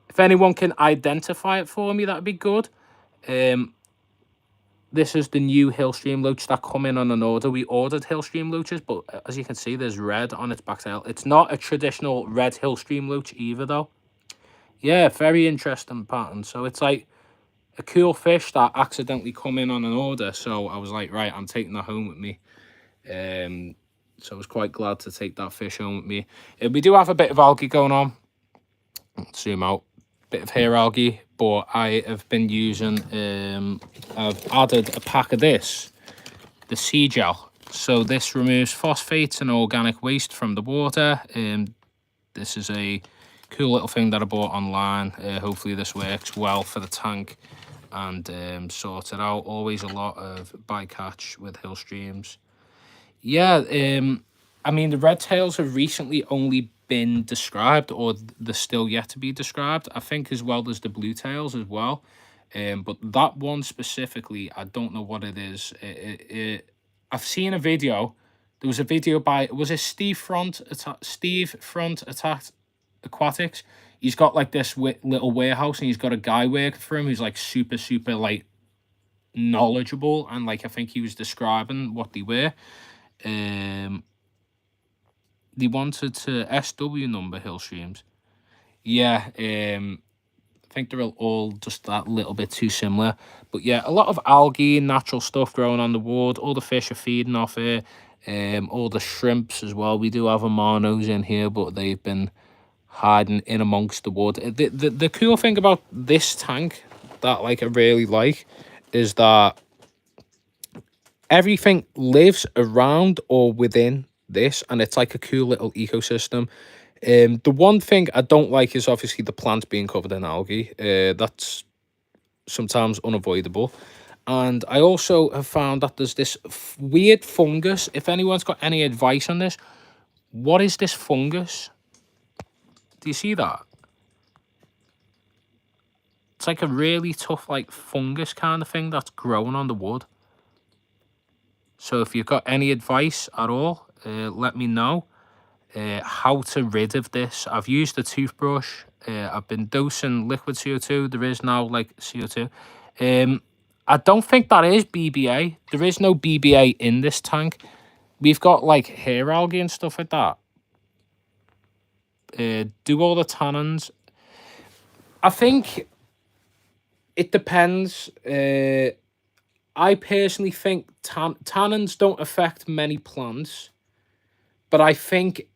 If anyone can identify it for me, that'd be good. This is the new Hillstream loach that come in on an order. We ordered Hillstream loaches, but as you can see, there's red on its back tail. It's not a traditional red Hillstream loach either, though. Yeah, very interesting pattern. So it's like a cool fish that accidentally come in on an order. So I was like, right, I'm taking that home with me. So I was quite glad to take that fish home with me. We do have a bit of algae going on. Let's zoom out. Bit of hair algae, but I have been using I've added a pack of this, the sea gel. So this removes phosphates and organic waste from the water. This is a cool little thing that I bought online. Hopefully this works well for the tank and sort it out. Always a lot of bycatch with Hillstreams. Yeah, I mean, the red tails have recently only been described, or they're still yet to be described. I think as well as the blue tails as well. But that one specifically, I don't know what it is. I've seen a video. There was a video by, was it Steve Front Attacked Aquatics. He's got like this little warehouse, and he's got a guy working for him who's like super like knowledgeable, and like I think he was describing what they were. They wanted to SW number hill streams. Yeah, I think they're all just that little bit too similar. But yeah, a lot of algae and natural stuff growing on the wood. All the fish are feeding off it. All the shrimps as well. We do have Amanos in here, but they've been hiding in amongst the wood. The cool thing about this tank that like I really like is that everything lives around or within this, and it's like a cool little ecosystem. The one thing I don't like is obviously the plant being covered in algae. That's sometimes unavoidable. And I also have found that there's this weird fungus. If anyone's got any advice on this, what is this fungus? Do you see that? It's like a really tough like fungus kind of thing that's growing on the wood. So if you've got any advice at all, let me know. How to rid of this. I've used a toothbrush. I've been dosing liquid CO2. There is now like CO2. I don't think that is BBA. There is no BBA in this tank. We've got like hair algae and stuff like that. Do all the tannins. I think it depends. I personally think tannins don't affect many plants, but I think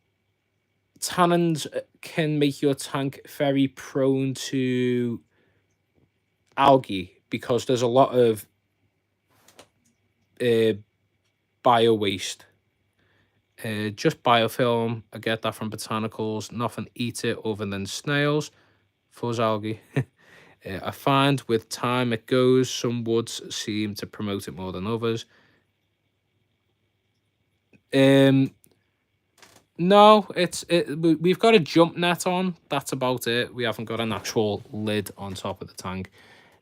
tannins can make your tank very prone to algae because there's a lot of bio waste. Just biofilm. I get that from botanicals. Nothing eats it other than snails. Fuzz algae. I find with time it goes. Some woods seem to promote it more than others. No, we've got a jump net on. That's about it. We haven't got an actual lid on top of the tank.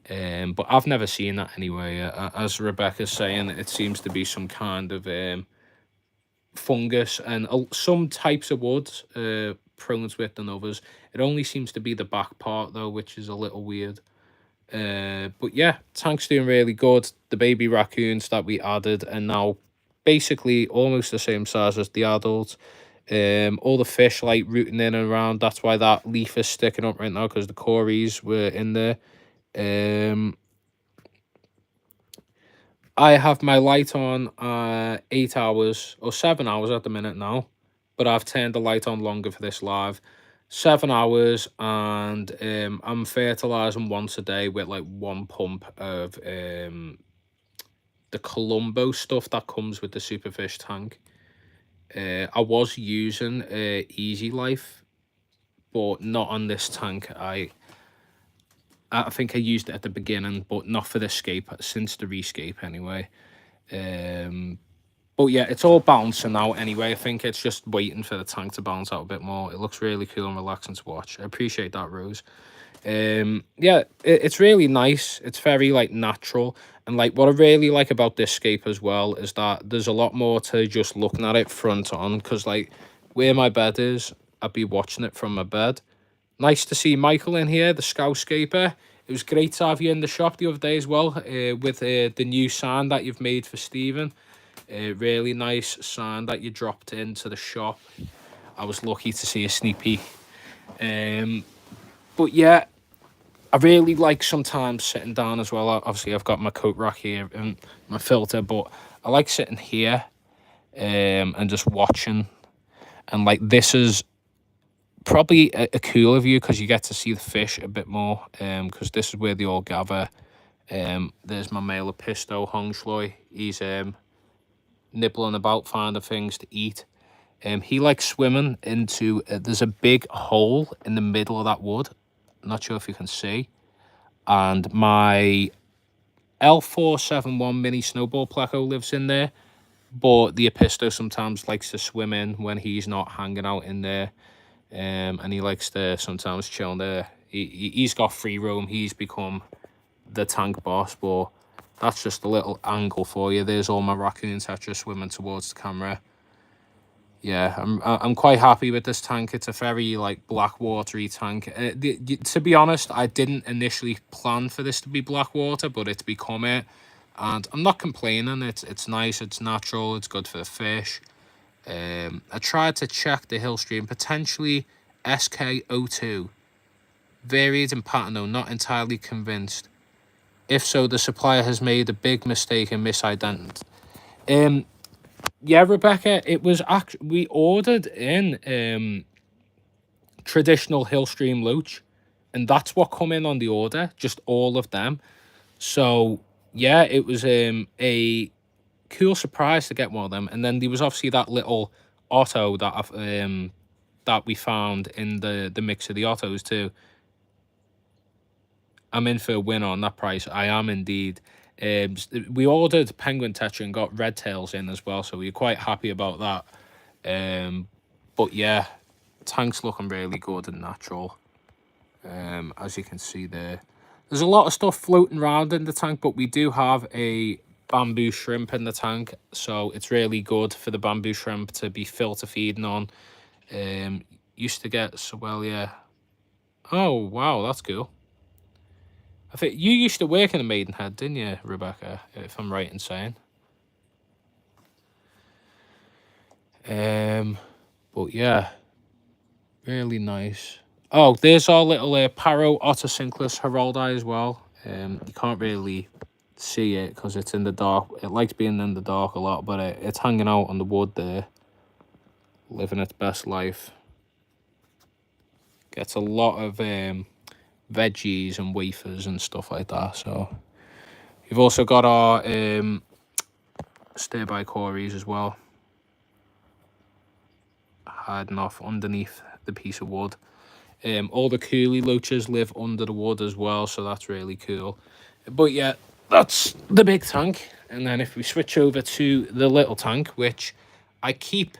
But I've never seen that anyway. As Rebecca's saying, it seems to be some kind of fungus, and some types of woods prone to it than others. It only seems to be the back part though, which is a little weird. But yeah, tank's doing really good. The baby raccoons that we added are now basically almost the same size as the adults. All the fish like rooting in and around. That's why that leaf is sticking up right now, because the cories were in there. I have my light on 8 hours or 7 hours at the minute now, but I've turned the light on longer for this live. 7 hours, and I'm fertilizing once a day with like 1 pump of the Colombo stuff that comes with the Superfish tank. I was using Easy Life, but not on this tank. I think I used it at the beginning, but not for the scape, since the rescape anyway. But yeah, it's all bouncing now anyway. I think it's just waiting for the tank to bounce out a bit more. It looks really cool and relaxing to watch. I appreciate that, Rose. Yeah, it's really nice. It's very like natural. And like what I really like about this scape as well is that there's a lot more to just looking at it front on, because like where my bed is, I'd be watching it from my bed. Nice to see Michael in here, the Scoutscaper. It was great to have you in the shop the other day as well, with the new sign that you've made for Stephen. Really nice sign that you dropped into the shop. I was lucky to see a sneak peek. But yeah, I really like sometimes sitting down as well. Obviously, I've got my coat rack here and my filter, but I like sitting here and just watching. And like this is probably a cooler view because you get to see the fish a bit more, because this is where they all gather. There's my male Pisto Hongsloy. He's nibbling about, finding things to eat. He likes swimming into there's a big hole in the middle of that wood. I'm not sure if you can see. And my L471 mini snowball pleco lives in there. but the Episto sometimes likes to swim in when he's not hanging out in there. And he likes to sometimes chill in there. He's got free roam. He's become the tank boss, but that's just a little angle for you. There's all my raccoons Tetra swimming towards the camera. Yeah, I'm quite happy with this tank. It's a very like black watery tank. To be honest, I didn't initially plan for this to be black water, but it's become it, and I'm not complaining. It's nice. It's natural. It's good for the fish. I tried to check the hill stream, potentially SK02. Varied in pattern though, not entirely convinced. If so, the supplier has made a big mistake and misidentified. Yeah, Rebecca, it was actually, we ordered in traditional Hillstream Loach, and that's what come in on the order, just all of them. So yeah, it was a cool surprise to get one of them. And then there was obviously that little Otto that we found in the mix of the Ottos too. I'm in for a win on that price. I am indeed. We ordered Penguin Tetra and got Red Tails in as well, so we were quite happy about that. But yeah, tank's looking really good and natural. As you can see there, there's a lot of stuff floating around in the tank, but we do have a bamboo shrimp in the tank, so it's really good for the bamboo shrimp to be filter feeding on. Used to get Sowelia. Oh wow, that's cool. I think you used to work in the Maidenhead, didn't you, Rebecca? If I'm right in saying. But yeah, really nice. Oh, there's our little Paro Ottocinclus heraldi as well. You can't really see it because it's in the dark. It likes being in the dark a lot, but it's hanging out on the wood there, living its best life. Gets a lot of veggies and wafers and stuff like that. So you've also got our stir by Corys as well, hiding off underneath the piece of wood. All the coolie loaches live under the wood as well, so that's really cool. But yeah, that's the big tank. And then if we switch over to the little tank, which I keep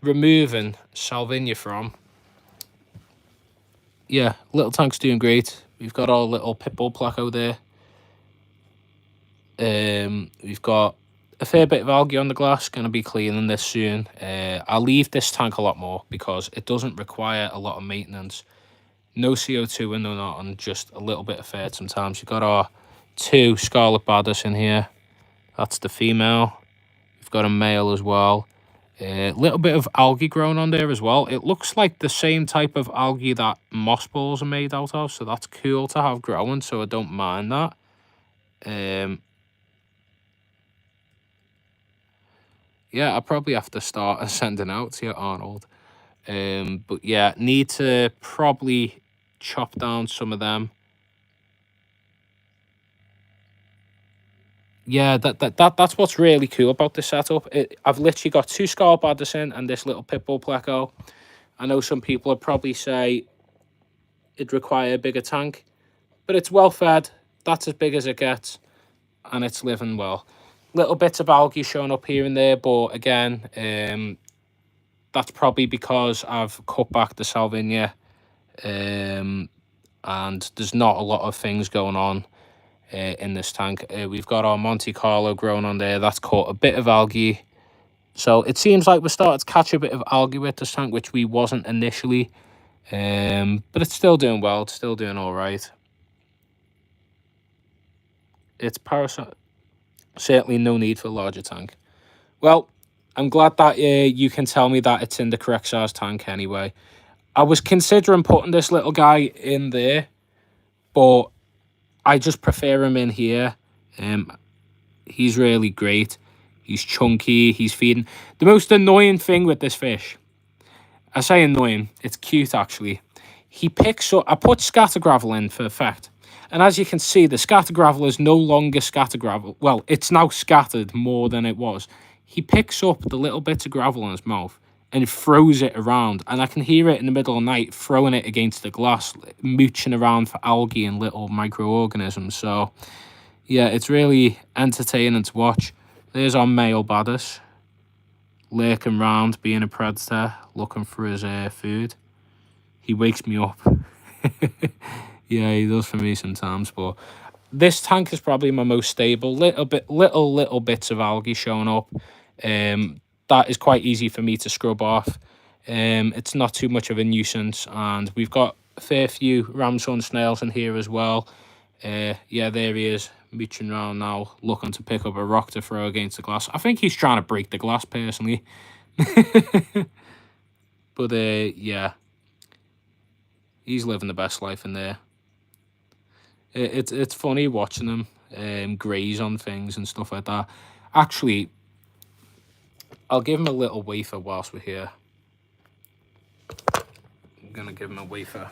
removing Salvinia from. Yeah, little tank's doing great. We've got our little Pitbull Placo there. We've got a fair bit of algae on the glass. Going to be cleaning this soon. I'll leave this tank a lot more because it doesn't require a lot of maintenance. No CO2 and no nothing, just a little bit of fed sometimes. You've got our 2 Scarlet Badders in here. That's the female. We've got a male as well. A little bit of algae growing on there as well. It looks like the same type of algae that moss balls are made out of, so that's cool to have growing, so I don't mind that. Yeah, I'll probably have to start sending out to you, Arnold. But yeah, need to probably chop down some of them. Yeah, that's what's really cool about this setup. I've literally got 2 Scarlet Badders in and this little Pitbull Pleco. I know some people would probably say it'd require a bigger tank, but it's well fed. That's as big as it gets, and it's living well. Little bits of algae showing up here and there, but again, that's probably because I've cut back the Salvinia, and there's not a lot of things going on in this tank. We've got our Monte Carlo growing on there. That's caught a bit of algae. So it seems like we're starting to catch a bit of algae with this tank, which we wasn't initially. But it's still doing well. It's still doing all right. It's parasite. Certainly no need for a larger tank. Well, I'm glad that you can tell me that it's in the correct size tank anyway. I was considering putting this little guy in there, but I just prefer him in here. He's really great. He's chunky. He's feeding. The most annoying thing with this fish, I say annoying, it's cute actually. He picks up, I put scatter gravel in for effect. And as you can see, the scatter gravel is no longer scatter gravel. Well, it's now scattered more than it was. He picks up the little bits of gravel in his mouth and throws it around. And I can hear it in the middle of the night, throwing it against the glass, mooching around for algae and little microorganisms. So, yeah, it's really entertaining to watch. There's our male baddest, lurking round, being a predator, looking for his food. He wakes me up. Yeah, he does for me sometimes, but this tank is probably my most stable. Little bits of algae showing up. That is quite easy for me to scrub off. It's not too much of a nuisance, and we've got a fair few ramshorn snails in here as well. Yeah, there he is, mooching around now, looking to pick up a rock to throw against the glass. I think he's trying to break the glass, personally. But yeah, he's living the best life in there. It's funny watching him graze on things and stuff like that. Actually, I'll give him a little wafer whilst we're here. I'm gonna give him a wafer.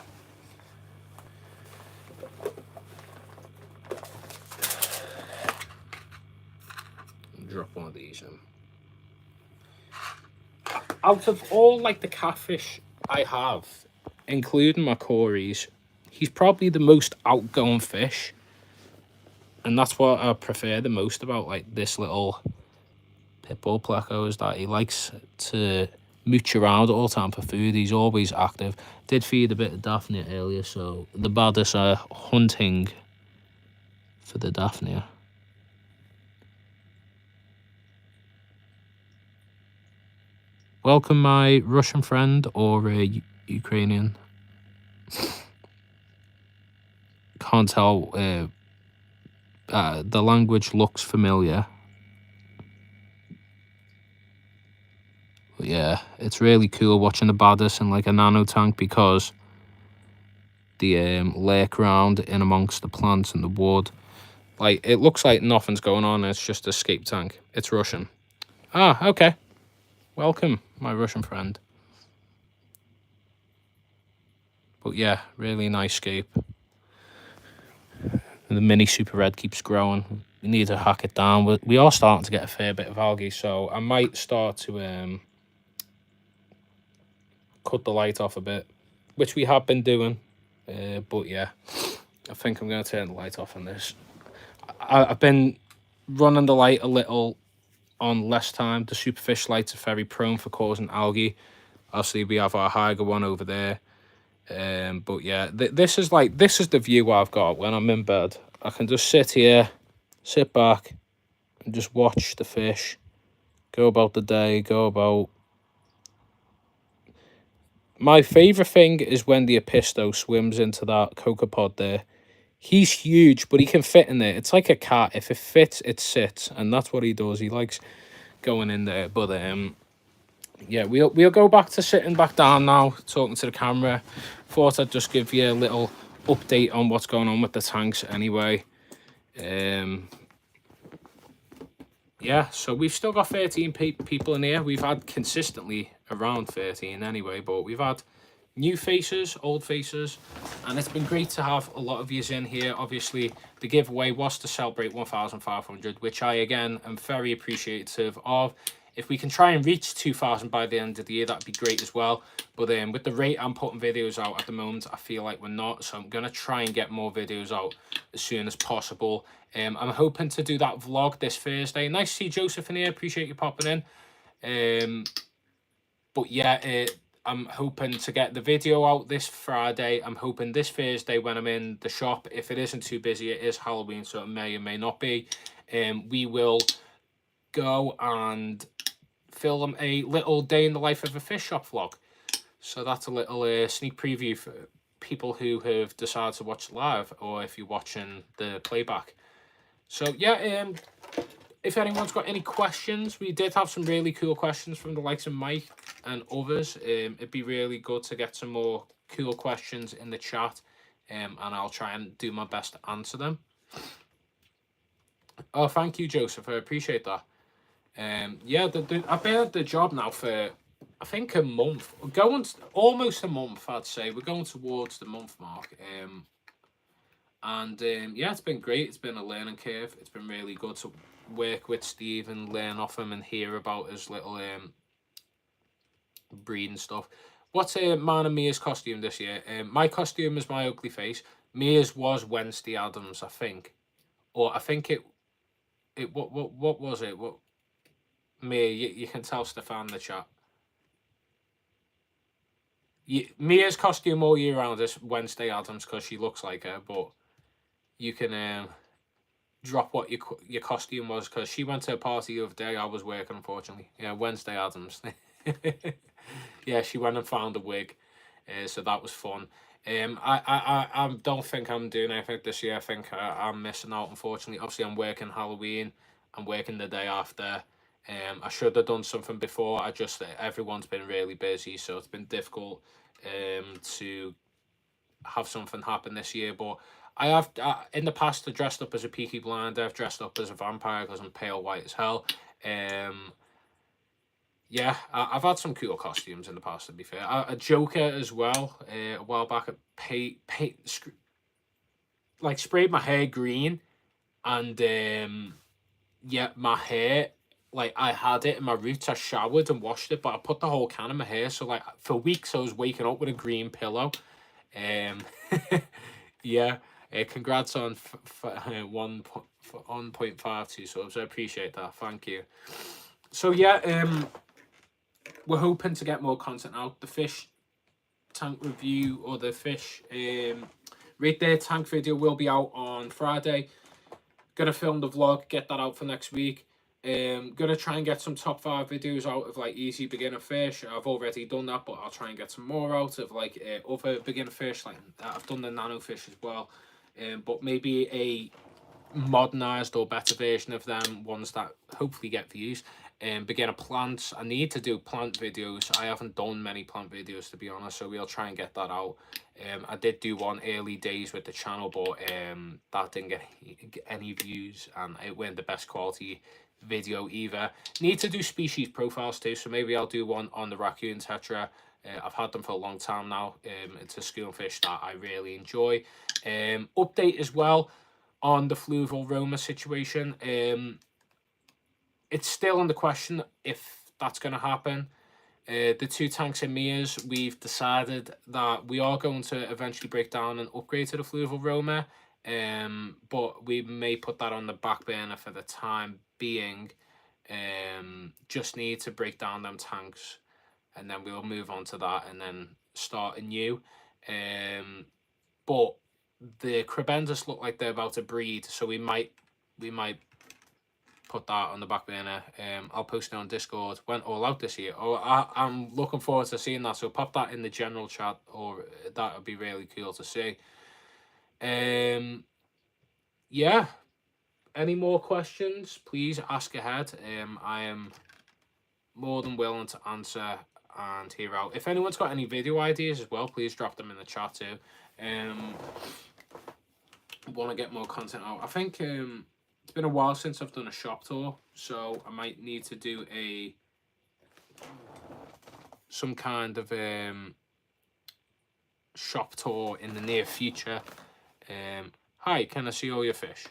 Drop one of these in. Out of all like the catfish I have, including my Corys, he's probably the most outgoing fish, and that's what I prefer the most about like this little pitbull pleco, is that he likes to mooch around all the time for food. He's always active. Did feed a bit of Daphnia earlier, so the baddest are hunting for the Daphnia. Welcome, my Russian friend, or Ukrainian. Can't tell. The language looks familiar. But yeah, it's really cool watching the baddest in like a nano tank, because the lurk around in amongst the plants and the wood. Like, it looks like nothing's going on. It's just a escape tank. It's Russian. Ah, okay. Welcome, my Russian friend. But yeah, really nice scape. The mini super red keeps growing. We need to hack it down. We are starting to get a fair bit of algae, so I might start to cut the light off a bit, which we have been doing. But yeah, I think I'm going to turn the light off on this. I've been running the light a little on less time. The superfish lights are very prone for causing algae. Obviously, we have our Hygge one over there. But yeah, this is the view I've got when I'm in bed. I can just sit here, sit back, and just watch the fish go about the day, go about. My favourite thing is when the Apisto swims into that cocopod there. He's huge, but he can fit in there. It's like a cat. If it fits, it sits, and that's what he does. He likes going in there. But yeah, we'll go back to sitting back down now, talking to the camera. Thought I'd just give you a little update on what's going on with the tanks anyway. Yeah, so we've still got 13 people in here. We've had consistently around 13 anyway, but we've had new faces, old faces, and it's been great to have a lot of yous in here. Obviously, the giveaway was to celebrate 1,500, which I, again, am very appreciative of. If we can try and reach 2,000 by the end of the year, that'd be great as well. But with the rate I'm putting videos out at the moment, I feel like we're not. So I'm going to try and get more videos out as soon as possible. I'm hoping to do that vlog this Thursday. Nice to see Joseph in here. Appreciate you popping in. But yeah, I'm hoping to get the video out this Friday. I'm hoping this Thursday when I'm in the shop, if it isn't too busy, it is Halloween, so it may or may not be. We will go and film a little day in the life of a fish shop vlog. So that's a little sneak preview for people who have decided to watch live, or if you're watching the playback. So yeah, if anyone's got any questions, we did have some really cool questions from the likes of Mike and others. It'd be really good to get some more cool questions in the chat, and I'll try and do my best to answer them. Oh, thank you, Joseph. I appreciate that. Yeah, I've been at the job now for, I think, a month. Almost a month, I'd say. We're going towards the month mark. Yeah, it's been great. It's been a learning curve. It's been really good to work with Steve and learn off him and hear about his little breeding stuff. What's mine and Mia's costume this year? My costume is my ugly face. Mia's was Wednesday Addams, I think. Or I think what was it? Mia, you can tell Stefan the chat. Mia's costume all year round is Wednesday Addams because she looks like her, but you can drop what your costume was because she went to a party the other day. I was working, unfortunately. Yeah, Wednesday Addams. Yeah, she went and found a wig, so that was fun. I don't think I'm doing anything this year. I think I'm missing out, unfortunately. Obviously, I'm working Halloween. I'm working the day after. I should have done something before. Everyone's been really busy, so it's been difficult to have something happen this year. But I have in the past I dressed up as a Peaky Blinder. I've dressed up as a vampire because I'm pale white as hell. Yeah, I've had some cool costumes in the past. To be fair, a Joker as well. A while back, like sprayed my hair green, and yeah, my hair, like I had it in my roots. I showered and washed it, but I put the whole can in my hair. So like for weeks, I was waking up with a green pillow. Yeah. Congrats on 1.52 subs. I appreciate that. Thank you. So yeah, we're hoping to get more content out. The fish tank review or the fish rate their tank video will be out on Friday. Gonna film the vlog, get that out for next week. Gonna try and get some top 5 videos out of like easy beginner fish. I've already done that, but I'll try and get some more out of like other beginner fish. Like I've done the nano fish as well, but maybe a modernized or better version of them, ones that hopefully get views. Beginner plants, I need to do plant videos. I haven't done many plant videos, to be honest, so we'll try and get that out. I did do one early days with the channel, but that didn't get any views, and it wasn't the best quality video either. Need to do species profiles too, so maybe I'll do one on the raccoon tetra. I've had them for a long time now. It's a schoolfish that I really enjoy. Update as well on the fluval Roma situation. It's still in the question if that's going to happen. The 2 tanks in Mia's, we've decided that we are going to eventually break down and upgrade to the fluval Roma, but we may put that on the back burner for the time being. Just need to break down them tanks, and then we'll move on to that and then start anew. But the Cribendus look like they're about to breed, so we might put that on the back burner. I'll post it on Discord. Went all out this year. I'm looking forward to seeing that. So pop that in the general chat, or that would be really cool to see. Yeah. Any more questions? Please ask ahead. I am more than willing to answer and hear out. If anyone's got any video ideas as well, please drop them in the chat too. Want to get more content out. I think it's been a while since I've done a shop tour, so I might need to do some kind of shop tour in the near future. Hi, can I see all your fish?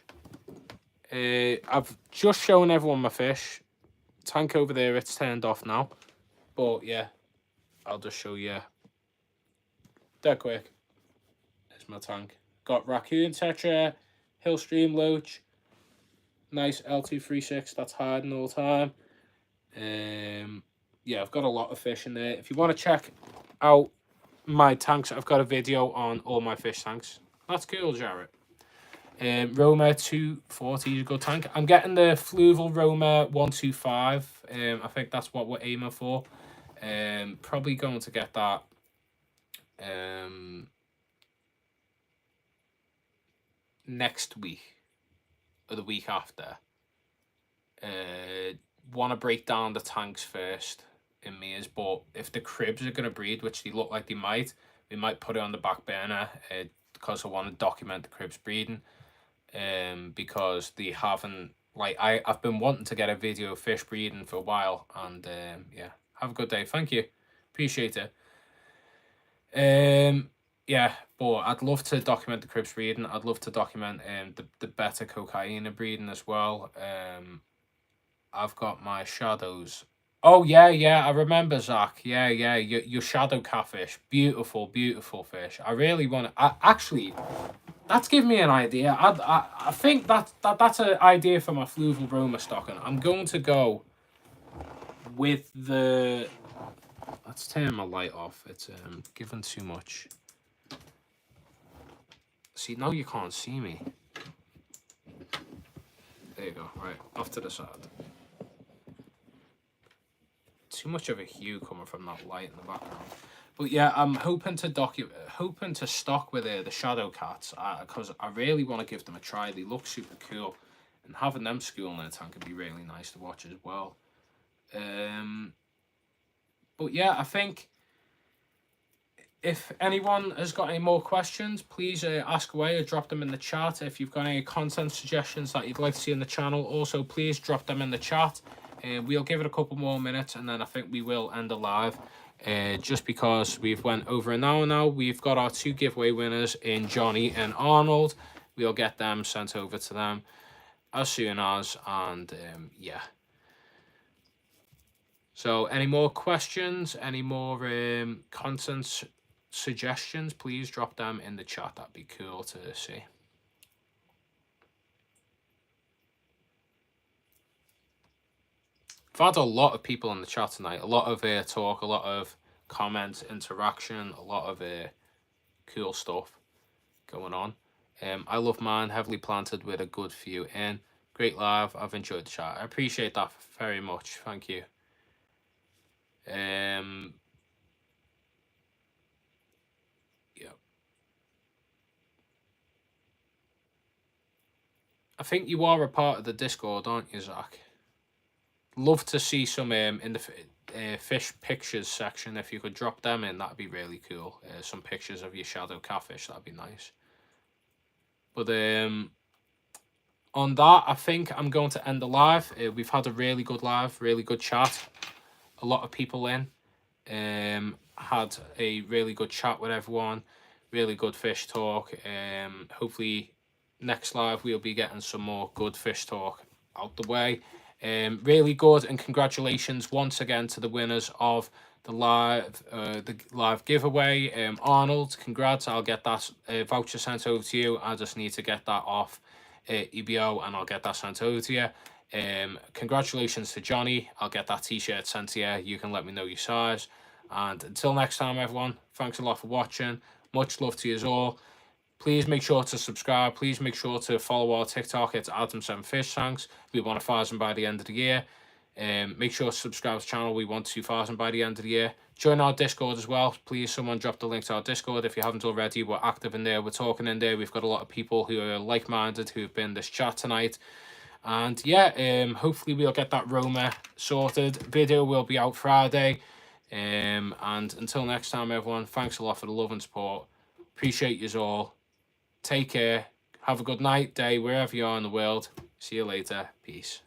I've just shown everyone my fish. Tank over there, it's turned off now. But yeah, I'll just show you dead quick. There's my tank. Got raccoon tetra, hillstream loach, nice L236 that's hiding all the time. Yeah, I've got a lot of fish in there. If you want to check out my tanks, I've got a video on all my fish tanks. That's cool, Jarrett. Roma 240 is a good tank. I'm getting the fluval Roma 125. I think that's what we're aiming for. Probably going to get that next week or the week after. Want to break down the tanks first in Mia's, but if the cribs are going to breed, which they look like they might, we might put it on the back burner because I want to document the cribs breeding. Because they haven't, like, I've been wanting to get a video of fish breeding for a while, and yeah, have a good day. Thank you, appreciate it. Yeah, but I'd love to document the cribs breeding. I'd love to document the beta cocaine breeding as well. I've got my shadows. Oh yeah, I remember, Zach. Yeah, your shadow catfish, beautiful fish. I really want to. Actually, that's given me an idea. I think that's an idea for my fluval Roma stocking. I'm going to go with the... Let's turn my light off. It's giving too much. See, now you can't see me. There you go. Right, off to the side. Too much of a hue coming from that light in the background. But yeah, I'm hoping to stock with the Shadow Cats, because I really want to give them a try. They look super cool, and having them schooling in a tank would be really nice to watch as well. But yeah, I think if anyone has got any more questions, please ask away or drop them in the chat. If you've got any content suggestions that you'd like to see in the channel, also please drop them in the chat. We'll give it a couple more minutes, and then I think we will end the live. Just because we've went over an hour now, we've got our 2 giveaway winners in Johnny and Arnold. We'll get them sent over to them as soon as, and yeah. So any more questions, any more content suggestions, please drop them in the chat. That'd be cool to see. I've had a lot of people in the chat tonight, a lot of talk, a lot of comments, interaction, a lot of cool stuff going on. I love mine, heavily planted with a good few in. Great live, I've enjoyed the chat. I appreciate that very much, thank you. Yeah. I think you are a part of the Discord, aren't you, Zach? Love to see some in the fish pictures section. If you could drop them in, that'd be really cool. Some pictures of your shadow catfish, that'd be nice. But on that, I think I'm going to end the live. We've had a really good live, really good chat. A lot of people in. Had a really good chat with everyone. Really good fish talk. Hopefully next live we'll be getting some more good fish talk out the way. Really good, and congratulations once again to the winners of the live giveaway. Arnold, congrats. I'll get that voucher sent over to you. I just need to get that off EBO, and I'll get that sent over to you. Congratulations to Johnny. I'll get that t-shirt sent to you. You can let me know your size. And until next time, everyone, thanks a lot for watching. Much love to you all. Please make sure to subscribe. Please make sure to follow our TikTok. It's Adam7Fish. We want 1,000 by the end of the year. Make sure to subscribe to the channel. We want 2,000 by the end of the year. Join our Discord as well. Please, someone drop the link to our Discord if you haven't already. We're active in there. We're talking in there. We've got a lot of people who are like-minded who've been in this chat tonight. And yeah, hopefully we'll get that Roma sorted. Video will be out Friday. And until next time, everyone, thanks a lot for the love and support. Appreciate you all. Take care. Have a good night, day, wherever you are in the world. See you later. Peace.